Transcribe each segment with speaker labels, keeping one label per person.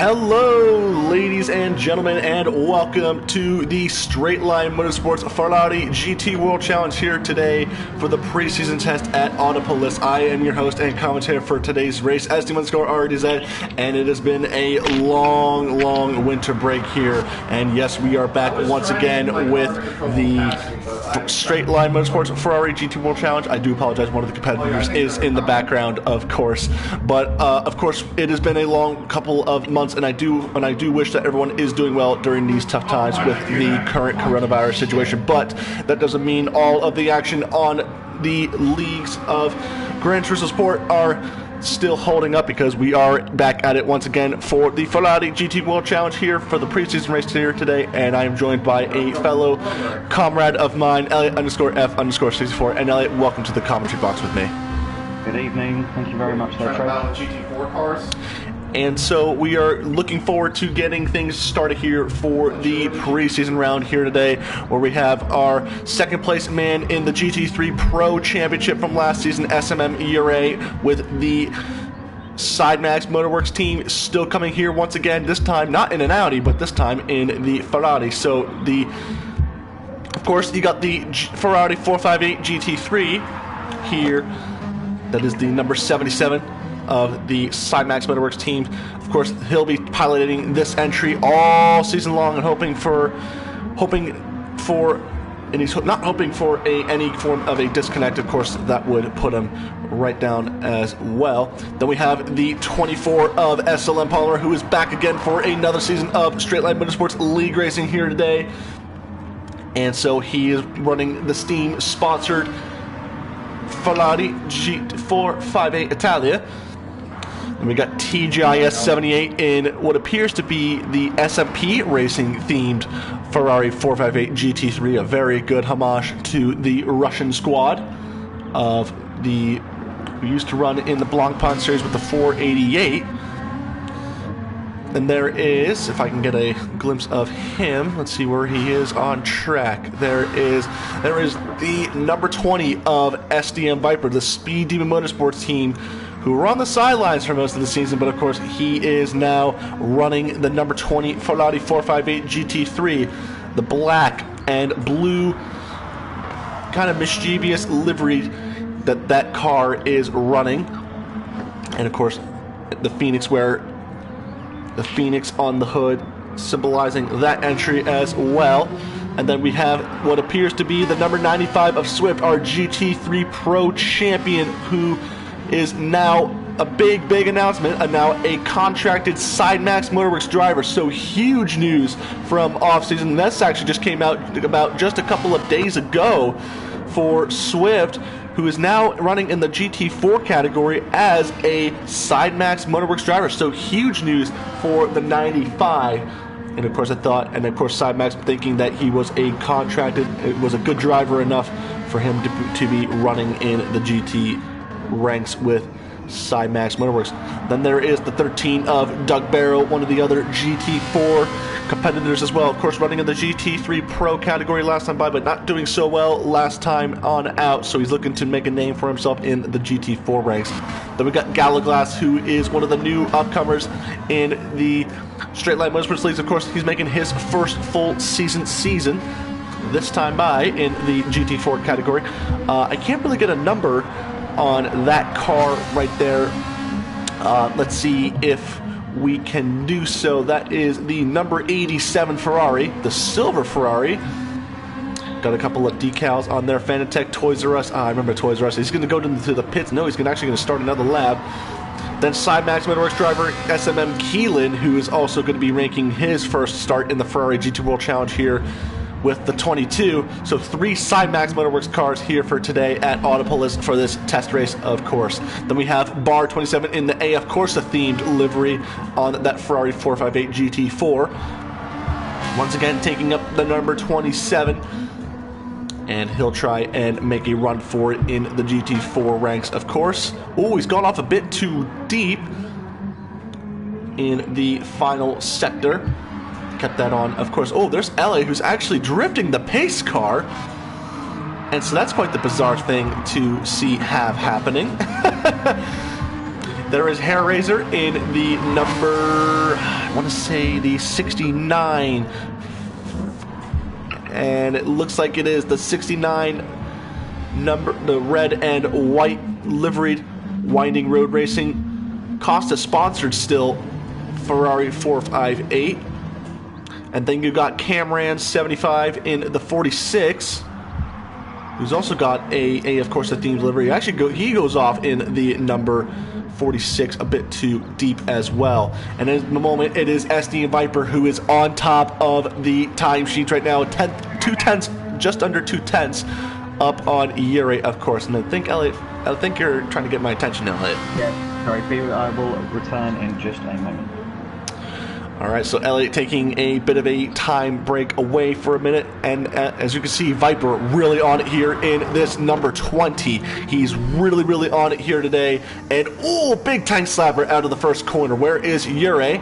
Speaker 1: Hello, ladies and gentlemen, and welcome to the Straight Line Motorsports Ferrari GT World Challenge here today for the preseason test at Autopolis. I am your host and commentator for today's race, SD_RDZ, and it has been a long winter break here. And yes, we are back once again with the Straight Line Motorsports Ferrari GT World Challenge. I do apologize, one of the competitors is in the background, of course, but of course it has been a long couple of months, and I do wish that everyone is doing well during these tough times with the current coronavirus situation. But that doesn't mean all of the action on the leagues of Gran Turismo Sport are still holding up, because we are back at it once again for the Ferrari GT World Challenge here for the preseason race here today, and I am joined by a fellow comrade of mine, Elliot_F_64. And Elliot, welcome to the commentary box with me.
Speaker 2: Good evening. Thank you very much, there, Trey.
Speaker 1: GT4 cars. And so we are looking forward to getting things started here for the preseason round here today, where we have our second place man in the GT3 Pro Championship from last season, SLM ERA, with the SideMax Motorworks team still coming here once again, this time not in an Audi, but this time in the Ferrari. So of course, you got the Ferrari 458 GT3 here. That is the number 77 of the SideMax Motorworks team. Of course, he'll be piloting this entry all season long and hoping for, and he's not hoping for any form of a disconnect. Of course, that would put him right down as well. Then we have the 24 of SLM Polymer, who is back again for another season of Straight Line Motorsports League Racing here today. And so he is running the Steam sponsored Ferrari G458 Italia. And we got TGIS 78 in what appears to be the SMP Racing themed Ferrari 458 GT3, a very good homage to the Russian squad of who used to run in the Blancpain series with the 488. And there is, if I can get a glimpse of him, let's see where he is on track. There is the number 20 of SDM Viper, the Speed Demon Motorsports team, who were on the sidelines for most of the season, but of course he is now running the number 20 Ferrari 458 GT3, the black and blue kind of mischievous livery that car is running. And of course the Phoenix on the hood, symbolizing that entry as well. And then we have what appears to be the number 95 of Swift, our GT3 Pro champion, who is now a big announcement, and now a contracted SideMax Motorworks driver. So huge news from offseason. This actually just came out about just a couple of days ago for Swift, who is now running in the GT4 category as a SideMax Motorworks driver. So huge news for the 95. And of course SideMax thinking that he was it was a good driver enough for him to be running in the GT ranks with SideMax Motorworks. Then there is the 13 of Doug Barrow, one of the other GT4 competitors as well. Of course, running in the GT3 Pro category last time by, but not doing so well last time on out. So he's looking to make a name for himself in the GT4 ranks. Then we got Galaglass, who is one of the new upcomers in the Straight Line Motorsports Leagues. Of course, he's making his first full season this time by in the GT4 category. I can't really get a number on that car right there. Let's see if we can do so. That is the number 87 Ferrari, the silver Ferrari. Got a couple of decals on there. Fanatec, Toys R Us. I remember Toys R Us. He's going to go to the pits. No, he's actually going to start another lap. Then SideMax Motorworks driver SMM Keelan, who is also going to be making his first start in the Ferrari GT World Challenge here with the 22. So 3 SideMax Motorworks cars here for today at Autopolis for this test race, of course. Then we have Bar 27 in the AF Corsa themed livery on that Ferrari 458 GT4. Once again taking up the number 27, and he'll try and make a run for it in the GT4 ranks, of course. Oh, he's gone off a bit too deep in the final sector. Kept that on, of course. Oh, there's LA, who's actually drifting the pace car. And so that's quite the bizarre thing to see happening. There is Hair Razor in the number, I want to say the 69. And it looks like it is the 69 number, the red and white liveried Winding Road Racing. Costa sponsored still Ferrari 458. And then you got Camran 75 in the 46. Who's also got of course, a themed livery. Actually, he goes off in the number 46 a bit too deep as well. And in the moment, it is SD and Viper who is on top of the time sheets right now. 2 tenths, just under 2 tenths up on Yuri, of course. And I think, Elliot, you're trying to get my attention now, Elliot.
Speaker 2: Yeah, sorry, I will return in just a moment.
Speaker 1: All right, so Elliot taking a bit of a time break away for a minute, and as you can see, Viper really on it here in this number 20. He's really, really on it here today, and big tank slapper out of the first corner. Where is Yuri?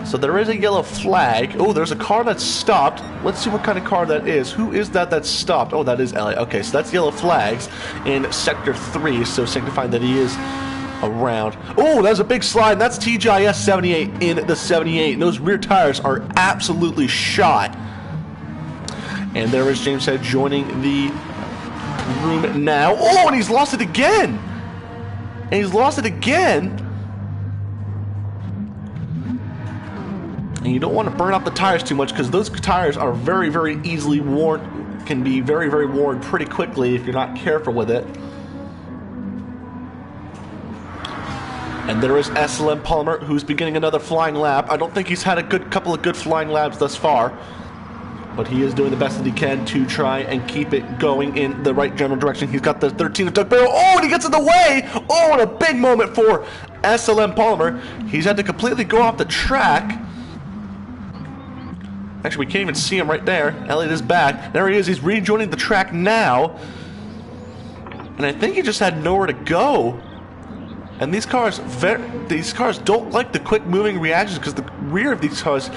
Speaker 1: So there is a yellow flag. There's a car that's stopped. Let's see what kind of car that is. Who is that that's stopped? That is Elliot. Okay, so that's yellow flags in Sector 3, so signifying that he is around. That's a big slide. That's TGIS 78 in the 78. And those rear tires are absolutely shot. And there is James Head joining the room now. And he's lost it again. And you don't want to burn up the tires too much, because those tires are very, very easily worn. Can be very, very worn pretty quickly if you're not careful with it. And there is SLM Palmer, who's beginning another flying lap. I don't think he's had a couple of good flying laps thus far, but he is doing the best that he can to try and keep it going in the right general direction. He's got the 13 of Doug Barrow. And he gets in the way. What a big moment for SLM Palmer. He's had to completely go off the track. Actually, we can't even see him right there. Elliot is back. There he is. He's rejoining the track now. And I think he just had nowhere to go. And these cars don't like the quick moving reactions, because the rear of these cars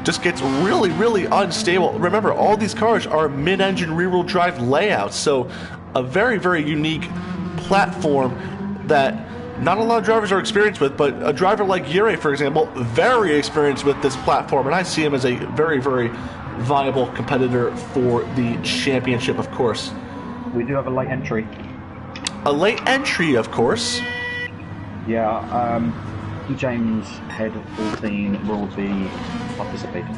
Speaker 1: just gets really, really unstable. Remember, all these cars are mid-engine rear-wheel drive layouts, so a very, very unique platform that not a lot of drivers are experienced with, but a driver like Yuri, for example, very experienced with this platform, and I see him as a very, very viable competitor for the championship, of course.
Speaker 2: We do have a late entry.
Speaker 1: A late entry, of course.
Speaker 2: Yeah, James Head 14 will be participating.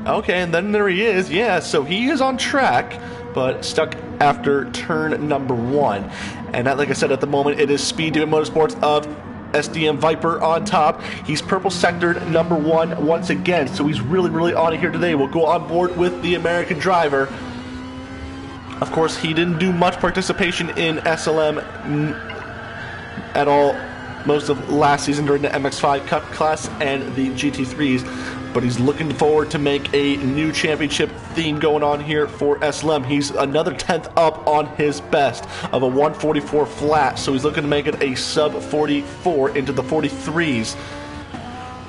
Speaker 1: Okay, and then there he is. Yeah, so he is on track, but stuck after turn number 1. And like I said, at the moment, it is Speed Demon Motorsports of SDM Viper on top. He's purple sectored number 1 once again, so he's really, really on it here today. We'll go on board with the American driver. Of course, he didn't do much participation in SLM at all most of last season during the MX-5 Cup class and the GT3s, but he's looking forward to make a new championship theme going on here for SLM. He's another 10th up on his best of a 144 flat, so he's looking to make it a sub 44 into the 43s.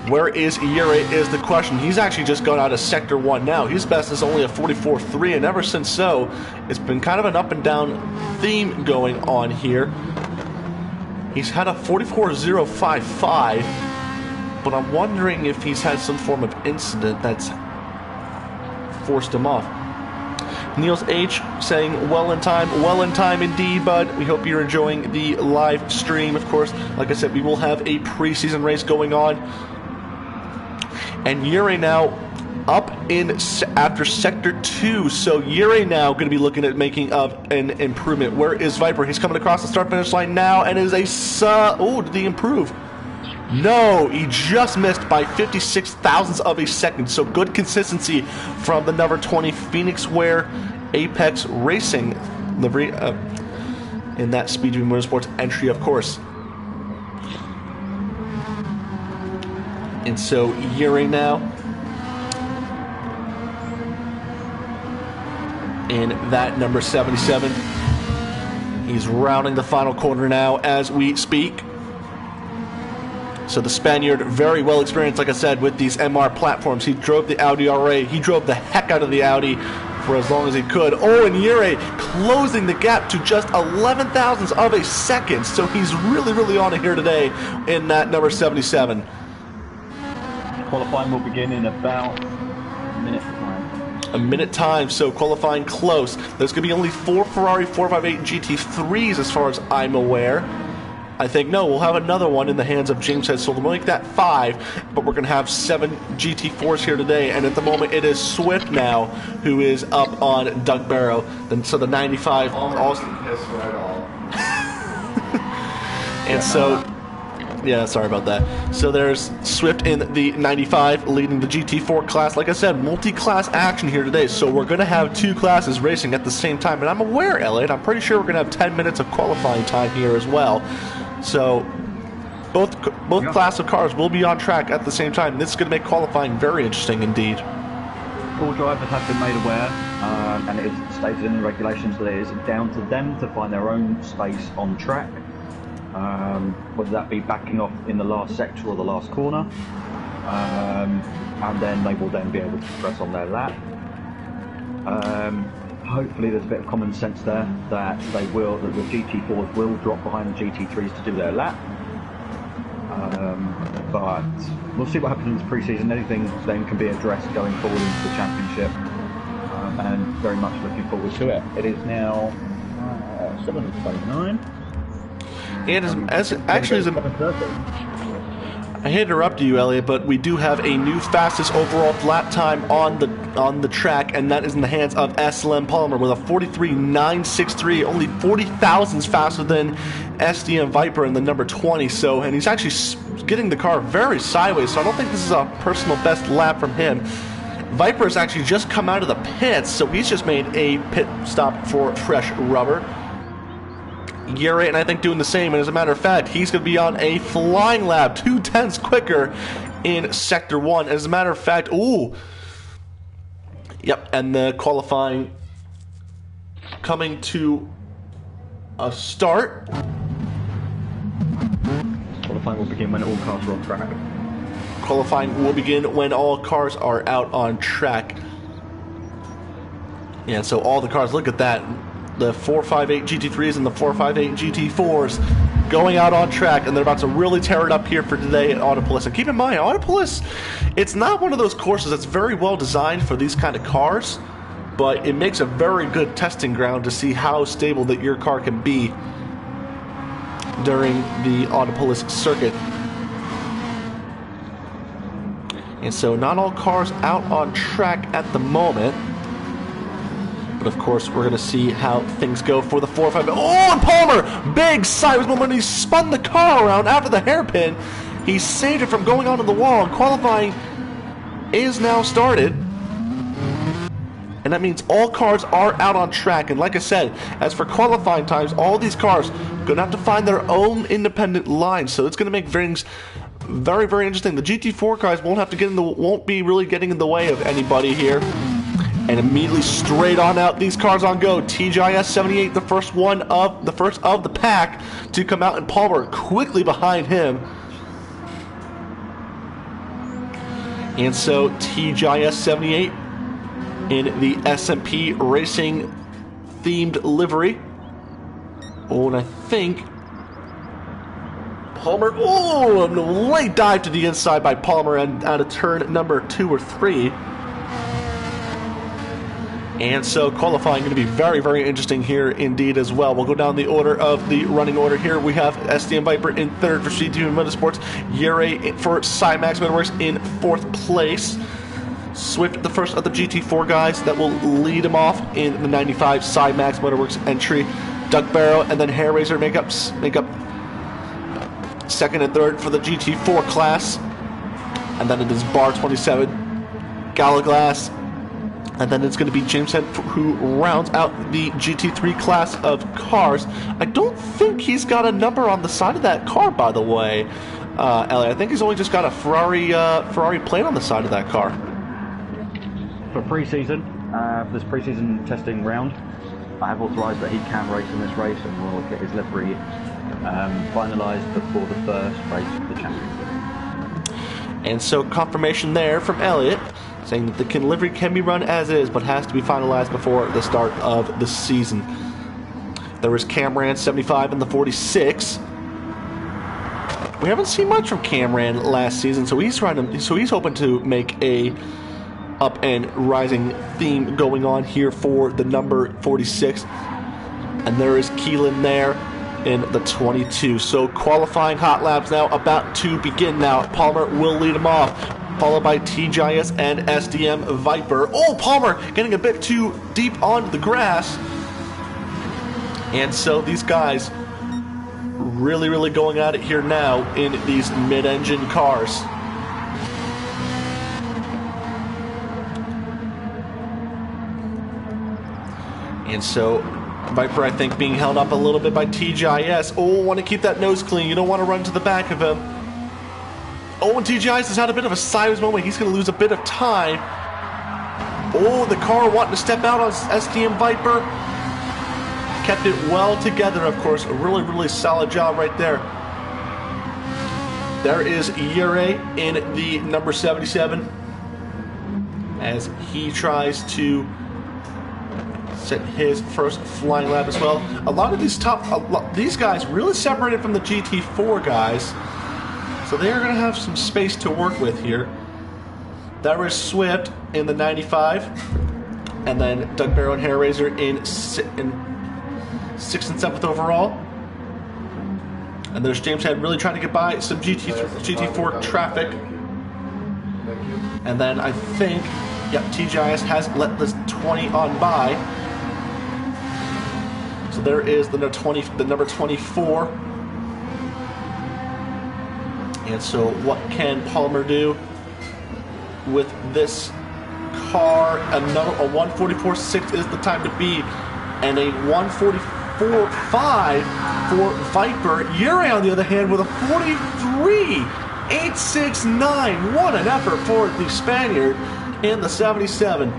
Speaker 1: Where is Yuri is the question. He's actually just gone out of Sector 1 now. His best is only a 44.3, and ever since so, it's been kind of an up and down theme going on here. He's had a 44.055, but I'm wondering if he's had some form of incident that's forced him off. Niels H. saying, well in time indeed, bud. We hope you're enjoying the live stream, of course. Like I said, we will have a preseason race going on. And Yuri now up in after Sector 2, so Yuri now going to be looking at making an improvement. Where is Viper? He's coming across the start-finish line now, and is a did he improve? No, he just missed by 56 thousandths of a second, so good consistency from the number 20 Phoenix Wear Apex Racing livery in that Speed Demon Motorsports entry, of course. And so Yuri now in that number 77. He's rounding the final corner now as we speak. So the Spaniard, very well experienced, like I said, with these MR platforms. He drove the Audi RA. He drove the heck out of the Audi for as long as he could. Oh, and Yuri closing the gap to just 11 thousandths of a second. So he's really, really on it here today in that number 77.
Speaker 2: Qualifying will begin in about a minute time.
Speaker 1: A minute time, so qualifying close. There's going to be only 4 Ferrari 458 GT3s as far as I'm aware. I think, no, we'll have another one in the hands of James Head, so we'll make that 5, but we're going to have 7 GT4s here today, and at the moment it is Swift now who is up on Doug Barrow. And so the 95 also... and so... Yeah, sorry about that. So there's Swift in the 95 leading the GT4 class. Like I said, multi-class action here today. So we're going to have 2 classes racing at the same time. And I'm aware, Elliot, I'm pretty sure we're going to have 10 minutes of qualifying time here as well. So both class of cars will be on track at the same time. This is going to make qualifying very interesting indeed.
Speaker 2: All drivers have been made aware, and it is stated in the regulations that it is down to them to find their own space on track. Whether that be backing off in the last sector or the last corner, and then they will then be able to press on their lap. Hopefully there's a bit of common sense there that the GT4s will drop behind the GT3s to do their lap. But we'll see what happens in this pre-season. Anything then can be addressed going forward into the championship, and very much looking forward to it. It is now 7:29.
Speaker 1: And I hate to interrupt you, Elliot, but we do have a new fastest overall lap time on the track, and that is in the hands of SLM Palmer with a 43.963, only 40 thousandths faster than SDM Viper in the number 20. So, and he's actually getting the car very sideways. So I don't think this is a personal best lap from him. Viper has actually just come out of the pits, so he's just made a pit stop for fresh rubber. Yuri, and I think doing the same, and as a matter of fact, he's going to be on a flying lap, 0.2 quicker in Sector 1. As a matter of fact, ooh, yep, and the qualifying coming to a start.
Speaker 2: Qualifying will begin when all cars are on track.
Speaker 1: Qualifying will begin when all cars are out on track. Yeah, so all the cars, look at that. The 458 GT3s and the 458 GT4s going out on track, and they're about to really tear it up here for today at Autopolis. And keep in mind, Autopolis, it's not one of those courses that's very well designed for these kind of cars, but it makes a very good testing ground to see how stable that your car can be during the Autopolis circuit. And so not all cars out on track at the moment. But of course, we're going to see how things go for the 4-5. Oh, and Palmer! Big sideways moment. He spun the car around after the hairpin. He saved it from going onto the wall. And qualifying is now started. And that means all cars are out on track. And like I said, as for qualifying times, all these cars are going to have to find their own independent lines. So it's going to make things very, very interesting. The GT4 cars won't be really getting in the way of anybody here. And immediately straight on out, these cars on go. TGIS 78, the first of the pack to come out, and Palmer quickly behind him. And so TGIS 78 in the SMP Racing themed livery. Oh, and I think Palmer. Oh, a late dive to the inside by Palmer and out of turn number 2 or 3. And so qualifying going to be very, very interesting here indeed as well. We'll go down the order of the running order here. We have SDM Viper in 3rd for CTV Motorsports. Yuri for Cymax Motorworks in 4th place. Swift, the first of the GT4 guys that will lead him off in the 95 Cymax Motorworks entry. Doug Barrow and then Hairraiser make up 2nd and 3rd for the GT4 class. And then it is Bar 27, Galaglass. And then it's going to be James Head who rounds out the GT3 class of cars. I don't think he's got a number on the side of that car, by the way, Elliot. I think he's only just got a Ferrari plate on the side of that car.
Speaker 2: For pre-season, this pre-season testing round, I have authorised that he can race in this race, and will get his livery finalised before the first race of the championship.
Speaker 1: And so confirmation there from Elliot. saying that the livery can be run as is, but has to be finalized before the start of the season. There was Cameron 75 in the 46. We haven't seen much from Cameron last season, so he's hoping to make a up and rising theme going on here for the number 46. And there is Keelan there in the 22. So qualifying hot laps now about to begin now. Palmer will lead them off, followed by TGIS and SDM Viper. Oh, Palmer getting a bit too deep onto the grass. And so these guys really going at it here now in these mid-engine cars. And so Viper, I think, being held up a little bit by TGIS. Oh, want to keep that nose clean. You don't want to run to the back of him. Oh, and TGIS has had a bit of a sideways moment. He's going to lose a bit of time. Oh, the car wanting to step out on SDM Viper. Kept it well together, of course. A really solid job right there. There is Yure in the number 77 as he tries to set his first flying lap as well. A lot of these guys really separated from the GT4 guys, so they are going to have some space to work with here. There is Swift in the 95, and then Doug Barrow and Hair Razor in 6th and 7th overall. And there's James Head really trying to get by some GT4 traffic. And then I think, yep, TGIS has let this 20 on by. So there is the number 24. And so what can Palmer do with this car? A 144.6 is the time to be, and a 144.5 for Viper. Yuri, on the other hand, with a 43.869. What an effort for the Spaniard in the 77.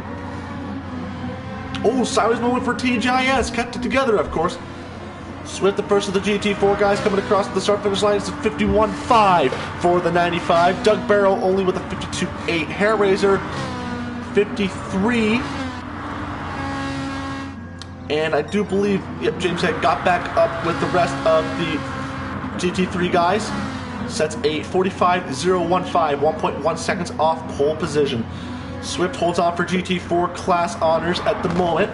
Speaker 1: Oh, sideways moment for TGIS. Kept it together, of course. Swift, the first of the GT4 guys, coming across the start-finish line. It's a 51.5 for the 95. Doug Barrow only with a 52.8. Hair Razor, 53. And I do believe, yep, James Head got back up with the rest of the GT3 guys. Sets a 45.015, 1.1 seconds off pole position. Swift holds on for GT4 class honors at the moment.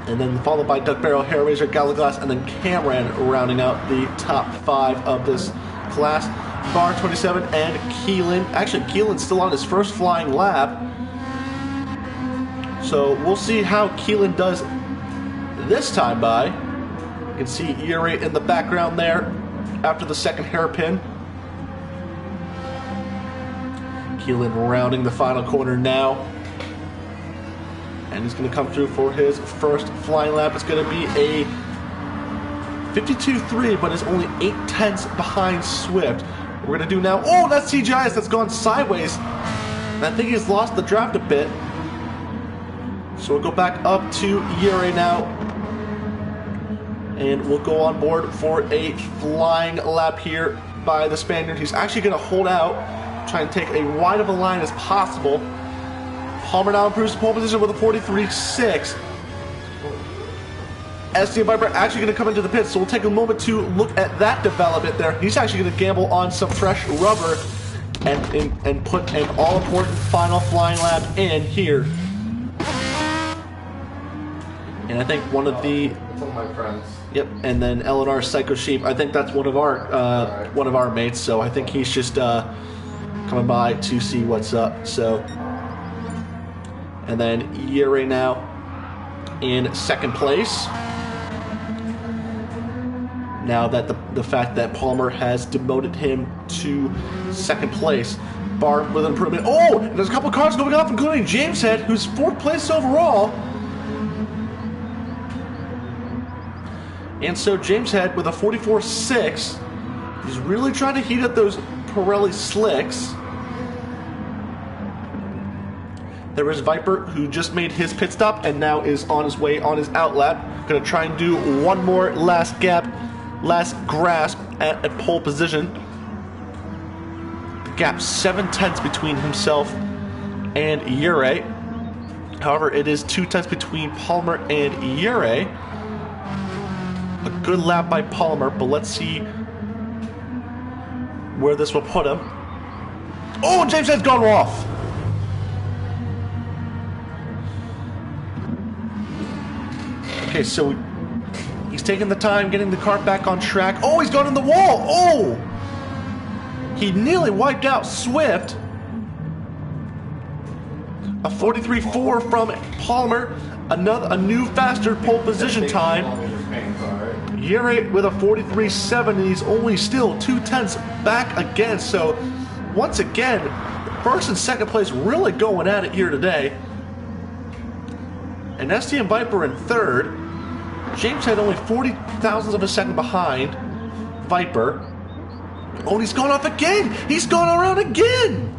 Speaker 1: And then followed by Doug Barrow, Hair Razor, Galaglass, and then Cameron rounding out the top 5 of this class. Bar 27 and Keelan. Actually, Keelan's still on his first flying lap. So we'll see how Keelan does this time by. You can see Yuri in the background there after the second hairpin. Keelan rounding the final corner now. And he's going to come through for his first flying lap. It's going to be a 52.3, but is only 0.8 behind Swift. We're going to do now. Oh, that's TGIS. That's gone sideways. And I think he's lost the draft a bit. So we'll go back up to Yuri now. And we'll go on board for a flying lap here by the Spaniard. He's actually going to hold out, try and take a wide of a line as possible. Palmer now improves pole position with a 43.6. SDM Viper actually going to come into the pits, so we'll take a moment to look at that development there. He's actually going to gamble on some fresh rubber and put an all-important final flying lap in here. And I think one of the...
Speaker 3: Some of my friends.
Speaker 1: Yep, and then Eleanor Psycho Sheep. I think that's one of our mates, so I think he's just coming by to see what's up. So, and then Yuri now in second place. Now that the fact that Palmer has demoted him to second place. Bar with an improvement. Oh, and there's a couple cars going off, including James Head, who's fourth place overall. And so James Head with a 44.6. He's really trying to heat up those Pirelli slicks. There is Viper, who just made his pit stop and now is on his way on his out lap. Going to try and do one more last grasp at a pole position. The gap 0.7 between himself and Ure. However, it is 2 tenths between Palmer and Ure. A good lap by Palmer, but let's see where this will put him. Oh, James Head's gone off. Okay, so he's taking the time getting the car back on track. Oh, he's gone in the wall. Oh! He nearly wiped out Swift. A 43.4 from Palmer. A new faster pole position time. Ure with a 43.7, and he's only still 2 tenths back again. So, once again, first and second place really going at it here today. And STM Viper in third. James Head only 40 thousandths of a second behind Viper. Oh, and he's gone off again! He's gone around again!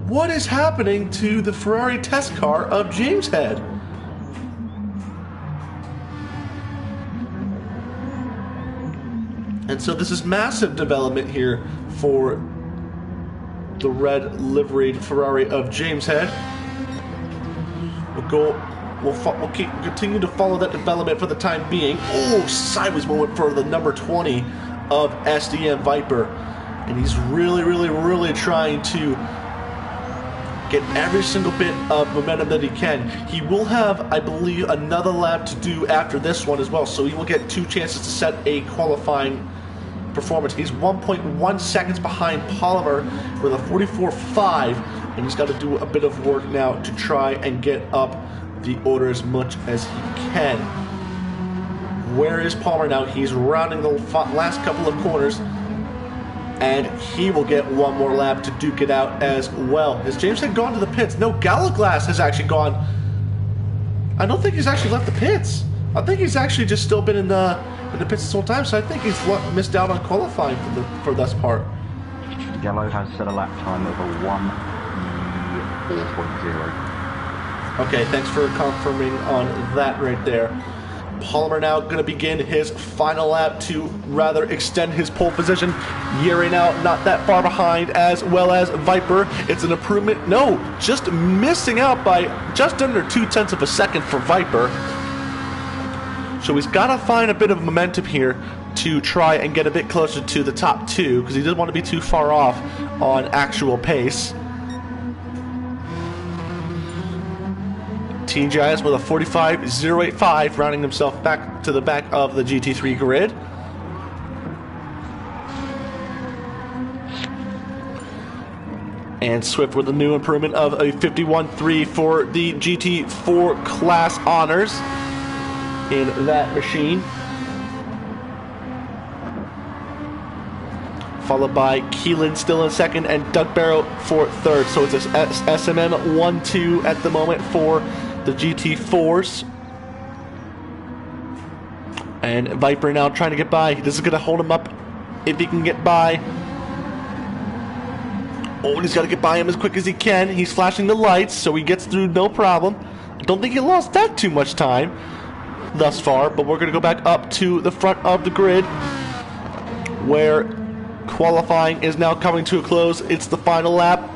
Speaker 1: What is happening to the Ferrari test car of James Head? And so this is massive development here for the red liveried Ferrari of James Head. We'll continue to follow that development for the time being. Oh, sideways moment for the number 20 of SDM Viper. And he's really trying to get every single bit of momentum that he can. He will have, I believe, another lap to do after this one as well, so he will get 2 chances to set a qualifying performance. He's 1.1 seconds behind Palmer with a 44.5, and he's got to do a bit of work now to try and get up the order as much as he can. Where is Palmer now? He's rounding the last couple of corners, and he will get one more lap to duke it out as well. Has James Head gone to the pits? No, Gallaglass has actually gone. I don't think he's actually left the pits. I think he's actually just still been in the pits this whole time, so I think he's missed out on qualifying for this part.
Speaker 2: Yellow has set a lap time of a 1:4.0.
Speaker 1: Okay, thanks for confirming on that right there. Palmer now going to begin his final lap to rather extend his pole position. Ure now not that far behind, as well as Viper. It's an improvement. No, just missing out by just under 2 tenths of a second for Viper. So he's got to find a bit of momentum here to try and get a bit closer to the top 2, because he doesn't want to be too far off on actual pace. TGIS with a 45.085, rounding himself back to the back of the GT3 grid. And Swift with a new improvement of a 51.3 for the GT4 class honors in that machine. Followed by Keelan still in second, and Doug Barrow for third. So it's a SMM 1-2 at the moment for the GT4s. And Viper now trying to get by. This is going to hold him up if he can get by. Oh, and he's got to get by him as quick as he can. He's flashing the lights, so he gets through no problem. I don't think he lost that too much time thus far, but we're going to go back up to the front of the grid, where qualifying is now coming to a close. It's the final lap,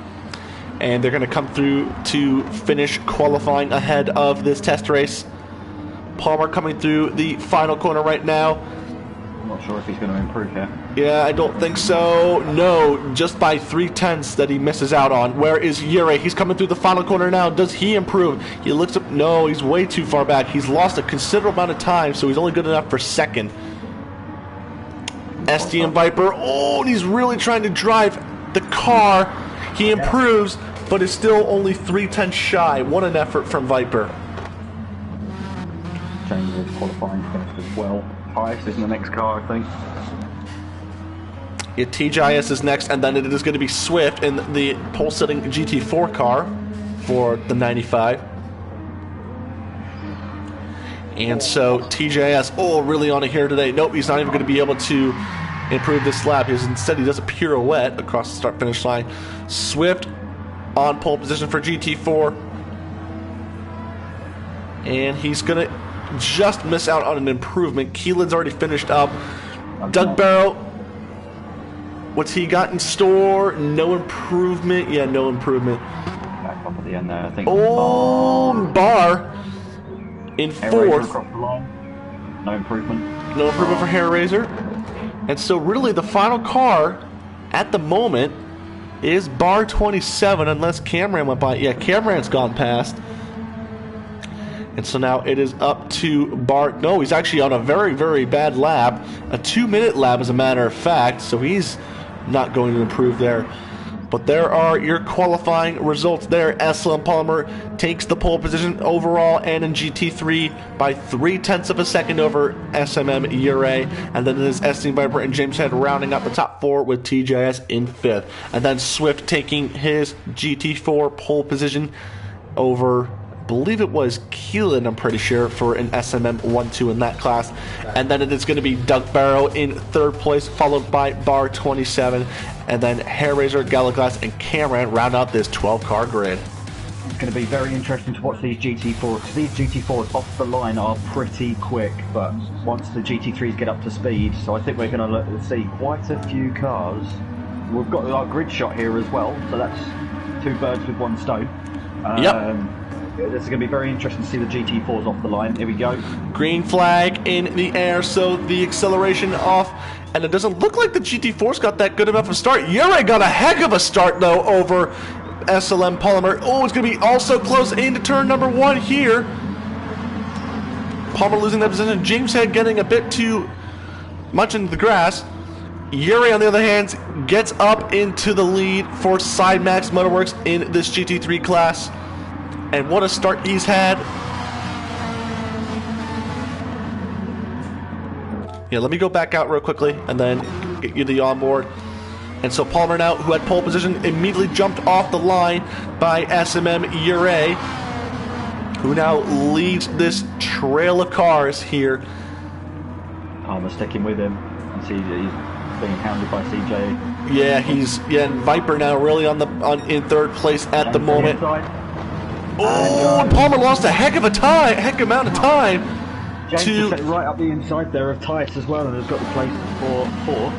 Speaker 1: and they're going to come through to finish qualifying ahead of this test race. Palmer coming through the final corner right now.
Speaker 2: I'm not sure if he's going to improve here.
Speaker 1: Yeah, I don't think so. No, just by 3 tenths that he misses out on. Where is Ure? He's coming through the final corner now. Does he improve? He looks up. No, he's way too far back. He's lost a considerable amount of time, so he's only good enough for second. SDM Viper. Oh, and he's really trying to drive the car. He improves, but is still only 3 tenths shy. What an effort from Viper.
Speaker 2: James is qualifying fifth as well. Highest is in the next car, I think.
Speaker 1: Yeah, TGIS is next, and then it is going to be Swift in the pole-sitting GT4 car for the 95. And so TJS, really on it here today. Nope, he's not even going to be able to improve this lap. Instead, he does a pirouette across the start-finish line. Swift on pole position for GT4. And he's going to just miss out on an improvement. Keelan's already finished up. Doug Barrow What's he got in store? No improvement. Yeah, no improvement.
Speaker 2: Back up at the end there, I think.
Speaker 1: Oh, Bar in fourth.
Speaker 2: Across the line. No improvement.
Speaker 1: No improvement for Hair Razor. And so really the final car at the moment is Bar 27, unless Cameron went by. Yeah, Cameron's gone past. And so now it is up to Bar. No, he's actually on a very, very bad lap. A 2-minute lap, as a matter of fact. So he's not going to improve there. But there are your qualifying results there. SLM Polymer takes the pole position overall and in GT3 by 0.3 of a second over SMM Ure. And then it is SC Viper and James Head rounding up the top 4 with TJS in 5th. And then Swift taking his GT4 pole position over, I believe it was Keelan, I'm pretty sure, for an SMM 1-2 in that class. And then it is going to be Doug Barrow in 3rd place, followed by Bar 27. And then Hair Razor, Galaglass, and Cameron round out this 12-car grid.
Speaker 2: It's going to be very interesting to watch these GT4s, because these GT4s off the line are pretty quick, but once the GT3s get up to speed, so I think we're going to see quite a few cars. We've got our grid shot here as well, so that's 2 birds with 1 stone.
Speaker 1: Yep.
Speaker 2: This is going to be very interesting to see the GT4s off the line. Here we go.
Speaker 1: Green flag in the air, so the acceleration off, and it doesn't look like the GT4's got that good enough of a start. Ure got a heck of a start, though, over SLM Polymer. Oh, it's going to be also close into turn number 1 here. Palmer losing that position. James Head getting a bit too much into the grass. Ure, on the other hand, gets up into the lead for Sidemax Motorworks in this GT3 class. And what a start he's had. Yeah, let me go back out real quickly and then get you the onboard. And so Palmer now, who had pole position, immediately jumped off the line by SMM Ure, who now leads this trail of cars here.
Speaker 2: Palmer sticking with him. And see that he's being hounded by CJ.
Speaker 1: Yeah, and Viper now really in 3rd place at the moment. Oh, and Palmer lost a heck amount of time.
Speaker 2: James just set right up the inside there of Tice as well, and has got the place for 4th.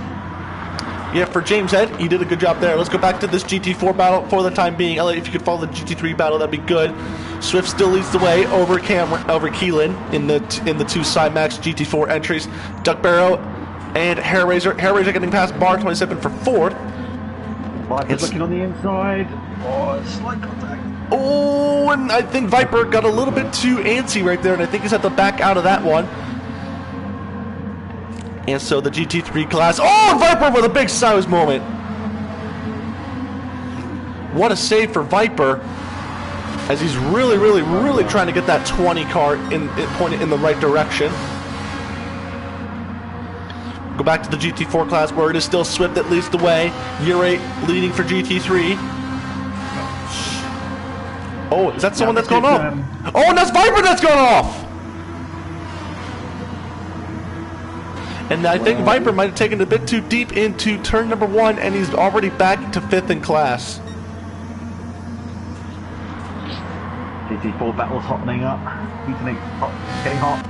Speaker 1: Yeah, for James Head, he did a good job there. Let's go back to this GT4 battle for the time being. Elliot, if you could follow the GT3 battle, that'd be good. Swift still leads the way over Keelan in the 2 Sidemax GT4 entries. Duck Barrow and Hair Razor. Hair Razor getting past Bar 27 for 4th.
Speaker 2: Viper's looking on the inside. Oh, slight contact.
Speaker 1: Oh, and I think Viper got a little bit too antsy right there, and I think he's had to back out of that one. And so the GT3 class. Oh, and Viper with a big size moment. What a save for Viper, as he's really, really, really trying to get that 20 car pointed in the right direction. Go back to the GT4 class, where it is still Swift that leads the way. Ure leading for GT3. Oh, is that someone that's gone off? Oh, and that's Viper that's gone off! And I think Viper might have taken it a bit too deep into turn number 1, and he's already back to 5th in class.
Speaker 2: GT4 battle's hottening up. Getting hot.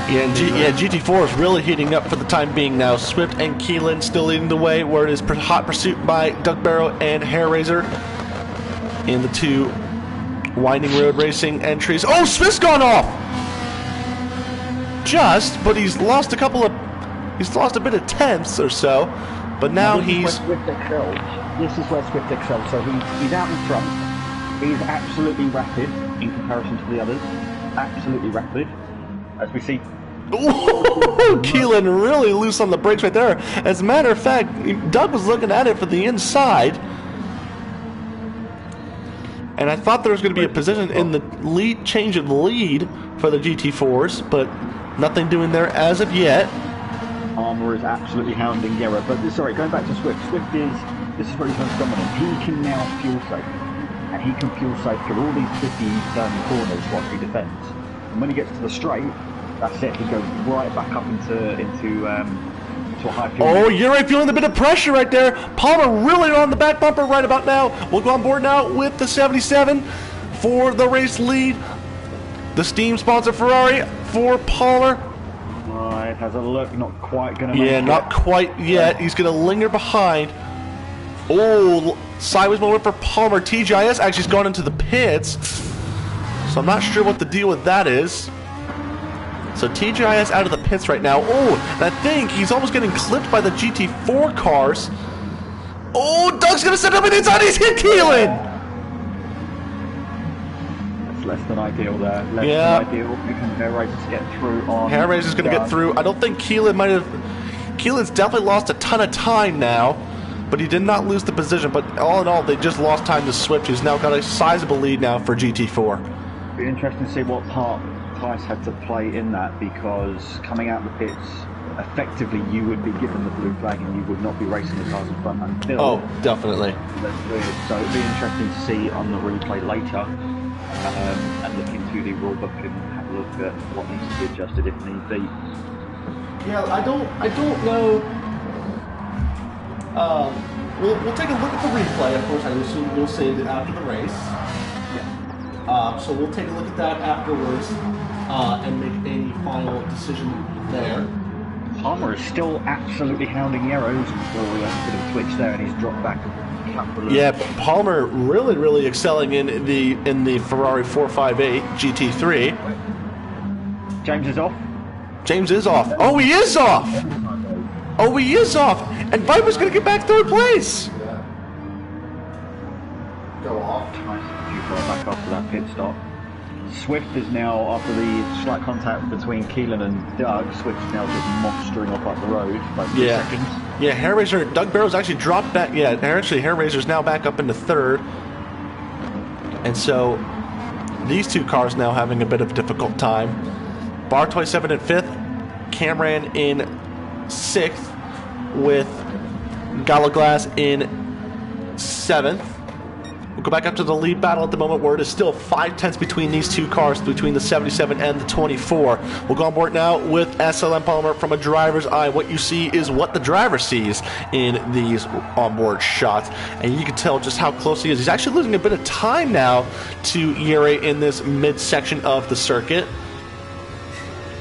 Speaker 1: Yeah, GT4 is really heating up for the time being now. Swift and Keelan still leading the way, where it is hot pursuit by Doug Barrow and Hair Razor in the 2 winding road racing entries. Oh, Swift's gone off! But he's lost a bit of tenths or so, but now he's...
Speaker 2: This is where Swift excels. So he's out in front. He's absolutely rapid in comparison to the others. Absolutely rapid. As we see.
Speaker 1: Ooh, Keelan really loose on the brakes right there. As a matter of fact, Doug was looking at it from the inside. And I thought there was going to be a position in the change of lead for the GT4s, but nothing doing there as of yet.
Speaker 2: Armour is absolutely hounding Guerra, but sorry, going back to Swift. This is where he's most dominant. He can now fuel safe, and he can fuel safe through all these 50 corners whilst he defends. And when he gets to the straight, that's it. He goes right back up into a high fuel.
Speaker 1: Oh, Ure feeling a bit of pressure right there. Palmer really on the back bumper right about now. We'll go on board now with the 77 for the race lead. The Steam sponsor Ferrari for Palmer.
Speaker 2: Right. inside, has a look, not quite going to make it.
Speaker 1: Yeah, not quite yet. He's going to linger behind. Oh, sideways moment for Palmer. TGIS actually has gone into the pits. So I'm not sure what the deal with that is. So TGIS out of the pits right now. Oh, and I think he's almost getting clipped by the GT4 cars. Oh, Doug's going to send him an inside. He's hit Keelan.
Speaker 2: That's less than ideal there. Less than ideal. We can Hair Racers to get through on...
Speaker 1: Hair Racers is going to get through. I don't think Keelan might have... Keelan's definitely lost a ton of time now, but he did not lose the position. But all in all, they just lost time to Swift, who's now got a sizable lead now for GT4.
Speaker 2: Be interesting to see what part Tice had to play in that, because coming out the pits, effectively you would be given the blue flag and you would not be racing the cars in front until...
Speaker 1: Oh, definitely.
Speaker 2: So it'd be interesting to see on the replay later, and look into the rule book and have a look at what needs to be adjusted if need be.
Speaker 1: Yeah, I don't know. We'll take a look at the replay. Of course, I assume you'll say that after the race. Yeah. So we'll take a look at that afterwards and make any final decision there.
Speaker 2: Palmer is still absolutely hounding Yarrows. Well, we have a bit of a twitch there, and he's dropped back.
Speaker 1: Yeah, Palmer really excelling in the Ferrari 458 GT3.
Speaker 2: James is off.
Speaker 1: James is off. Oh, he is off. Oh, he is off. And Viper's going to get back third place. Go off.
Speaker 2: Back after that pit stop. Swift is now, after the slight contact between Keelan and Doug, Swift is now just monstering off up the road by 2 seconds. Yeah,
Speaker 1: Hair Raiser, Doug Barrow's actually dropped back. Yeah, actually, Hair Raiser's now back up into third. And so, these two cars now having a bit of a difficult time. Bar 27 in fifth, Cameron in sixth, with Galaglass in seventh. We'll go back up to the lead battle at the moment, where it is still 5/10 between these two cars, between the 77 and the 24. We'll go on board now with SLM Palmer. From a driver's eye, what you see is what the driver sees in these onboard shots. And you can tell just how close he is. He's actually losing a bit of time now to Yuri in this midsection of the circuit.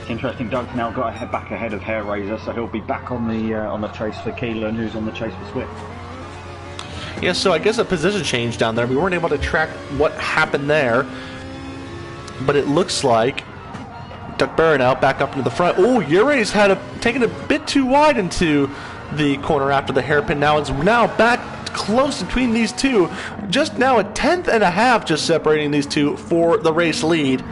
Speaker 2: Interesting, Doug's now got back ahead of Hair Raiser, so he'll be back on the chase for Keelan, who's on the chase for Swift.
Speaker 1: Yeah, so I guess a position change down there. We weren't able to track what happened there, but it looks like Doug Barron out back up into the front. Oh, Yuri's taken a bit too wide into the corner after the hairpin. Now it's back close between these two. Just now a 1/10 and a half just separating these two for the race lead.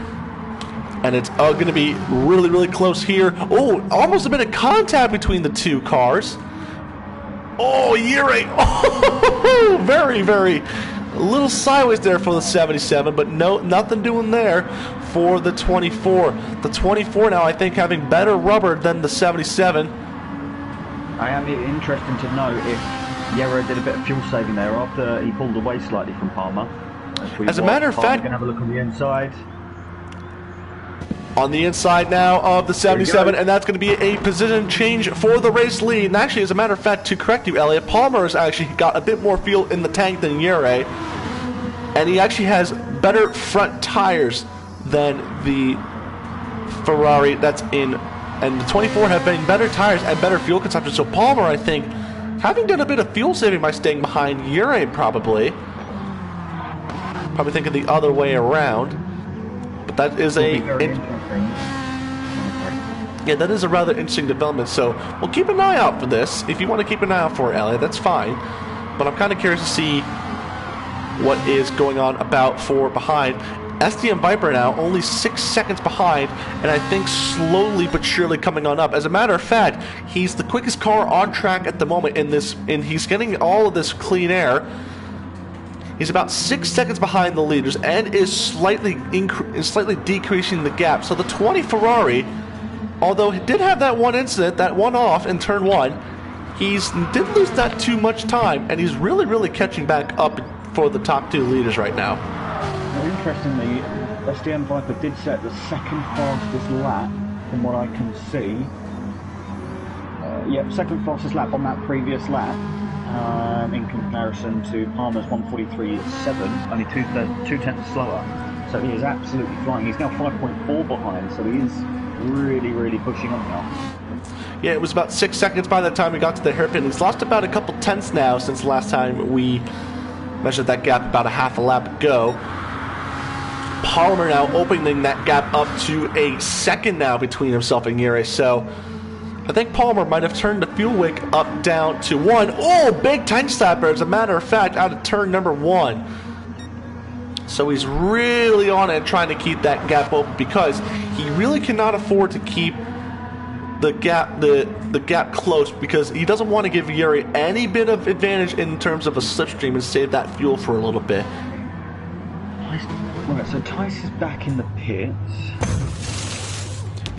Speaker 1: And it's going to be really close here. Oh, almost a bit of contact between the two cars. Oh, Yuri! Oh, very, a little sideways there for the 77, but nothing doing there for the 24. The 24 now, I think, having better rubber than the 77.
Speaker 2: I am interested to know if Yero did a bit of fuel saving there after he pulled away slightly from Palmer.
Speaker 1: As a matter of fact,
Speaker 2: we can have a look on the inside.
Speaker 1: On the inside now of the 77, and that's going to be a position change for the race lead. And actually, as a matter of fact, to correct you, Elliot, Palmer has actually got a bit more fuel in the tank than Yuri, and he actually has better front tires than the Ferrari that's in, and the 24 have been better tires and better fuel consumption. So Palmer, I think, having done a bit of fuel saving by staying behind Yuri, probably thinking the other way around. But that is that is a rather interesting development. So we'll keep an eye out for this. If you want to keep an eye out for it, Elliot, that's fine. But I'm kind of curious to see what is going on about for behind. SDM Viper now only 6 seconds behind, and I think slowly but surely coming on up. As a matter of fact, he's the quickest car on track at the moment in this, and he's getting all of this clean air. He's about 6 seconds behind the leaders and is slightly decreasing the gap. So the 20 Ferrari, although he did have that one incident, that one off in turn 1, he didn't lose that too much time, and he's really catching back up for the top 2 leaders right now.
Speaker 2: Now, interestingly, SDM Viper did set the second fastest lap, from what I can see. Second fastest lap on that previous lap. In comparison to Palmer's 1:43.7, only 2/10 slower. So he is absolutely flying. He's now 5.4 behind, so he is really pushing on now.
Speaker 1: Yeah, it was about 6 seconds by the time we got to the hairpin. He's lost about a couple tenths now since the last time we measured that gap about a half a lap ago. Palmer now opening that gap up to a second now between himself and Yuri. So I think Palmer might have turned the fuel wick up down to 1. Oh, big tank slapper, as a matter of fact, out of turn number 1. So he's really on it trying to keep that gap open because he really cannot afford to keep the gap close because he doesn't want to give Yuri any bit of advantage in terms of a slipstream and save that fuel for a little bit.
Speaker 2: Right, so Tice is back in the pits.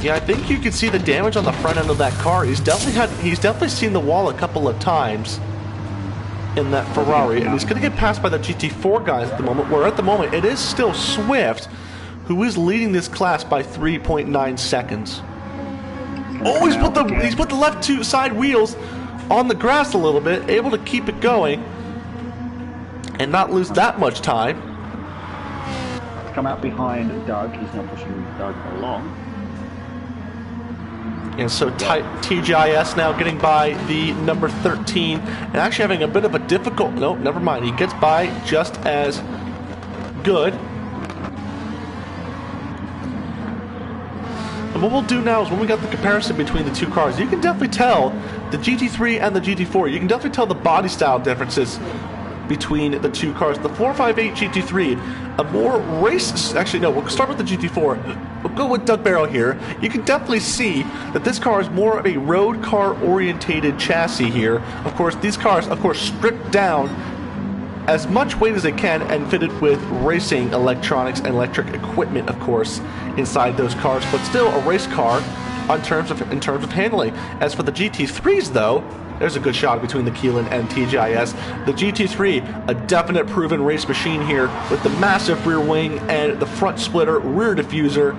Speaker 1: Yeah, I think you can see the damage on the front end of that car. He's definitely seen the wall a couple of times in that Ferrari, and he's going to get passed by the GT4 guys at the moment, where at the moment it is still Swift who is leading this class by 3.9 seconds. Oh, he's put the left two side wheels on the grass a little bit, able to keep it going and not lose that much time.
Speaker 2: Come out behind Doug. He's now pushing Doug along.
Speaker 1: And so TGIS now getting by the number 13 and actually having a bit of a difficult... Nope, never mind. He gets by just as good. And what we'll do now is when we got the comparison between the two cars, you can definitely tell the GT3 and the GT4. You can definitely tell the body style differences between the two cars. The 458 GT3, a more race... Actually, no, we'll start with the GT4. We'll go with Doug Barrow here. You can definitely see that this car is more of a road car orientated chassis here. Of course, these cars, stripped down as much weight as they can and fitted with racing electronics and electric equipment, of course, inside those cars, but still a race car in terms of handling. As for the GT3s, though, there's a good shot between the Keelan and TGIS. The GT3, a definite proven race machine here with the massive rear wing and the front splitter, rear diffuser,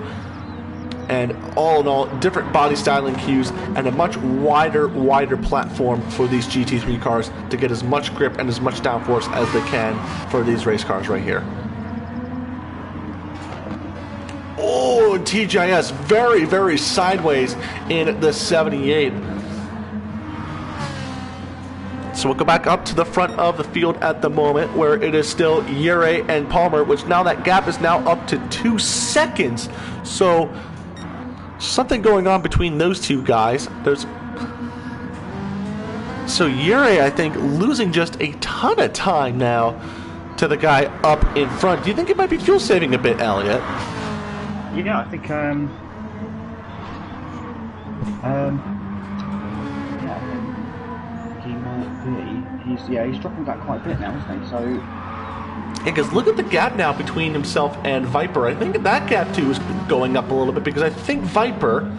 Speaker 1: and all in all, different body styling cues and a much wider platform for these GT3 cars to get as much grip and as much downforce as they can for these race cars right here. Oh, TGIS very sideways in the 78. So we'll go back up to the front of the field at the moment where it is still Yuri and Palmer, which now that gap is now up to 2 seconds. So something going on between those two guys. So Yuri, I think, losing just a ton of time now to the guy up in front. Do you think it might be fuel saving a bit, Elliot?
Speaker 2: Yeah, I think he might be. He's dropping back quite a bit now, isn't he? So
Speaker 1: yeah, because look at the gap now between himself and Viper. I think that gap too is going up a little bit because I think Viper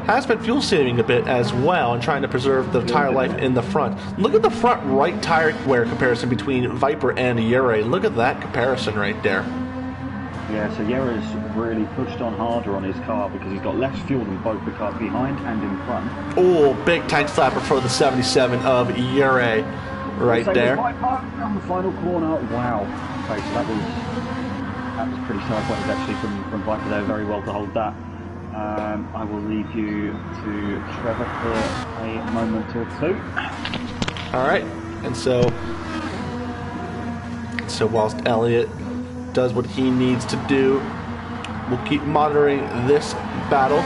Speaker 1: has been fuel saving a bit as well and trying to preserve the tire life in the front. Look at the front right tire wear comparison between Viper and Yuri. Look at that comparison right there.
Speaker 2: Yeah, so Yuri's really pushed on harder on his car because he's got less fuel than both the cars behind and in front.
Speaker 1: Oh, big tank slapper for the 77 of Yuri right there.
Speaker 2: On the final corner, wow. Okay, so that was pretty sideways actually from Viper there, very well to hold that. I will leave you to Trevor for a moment or two.
Speaker 1: All right, and so whilst Elliot does what he needs to do, we'll keep monitoring this battle.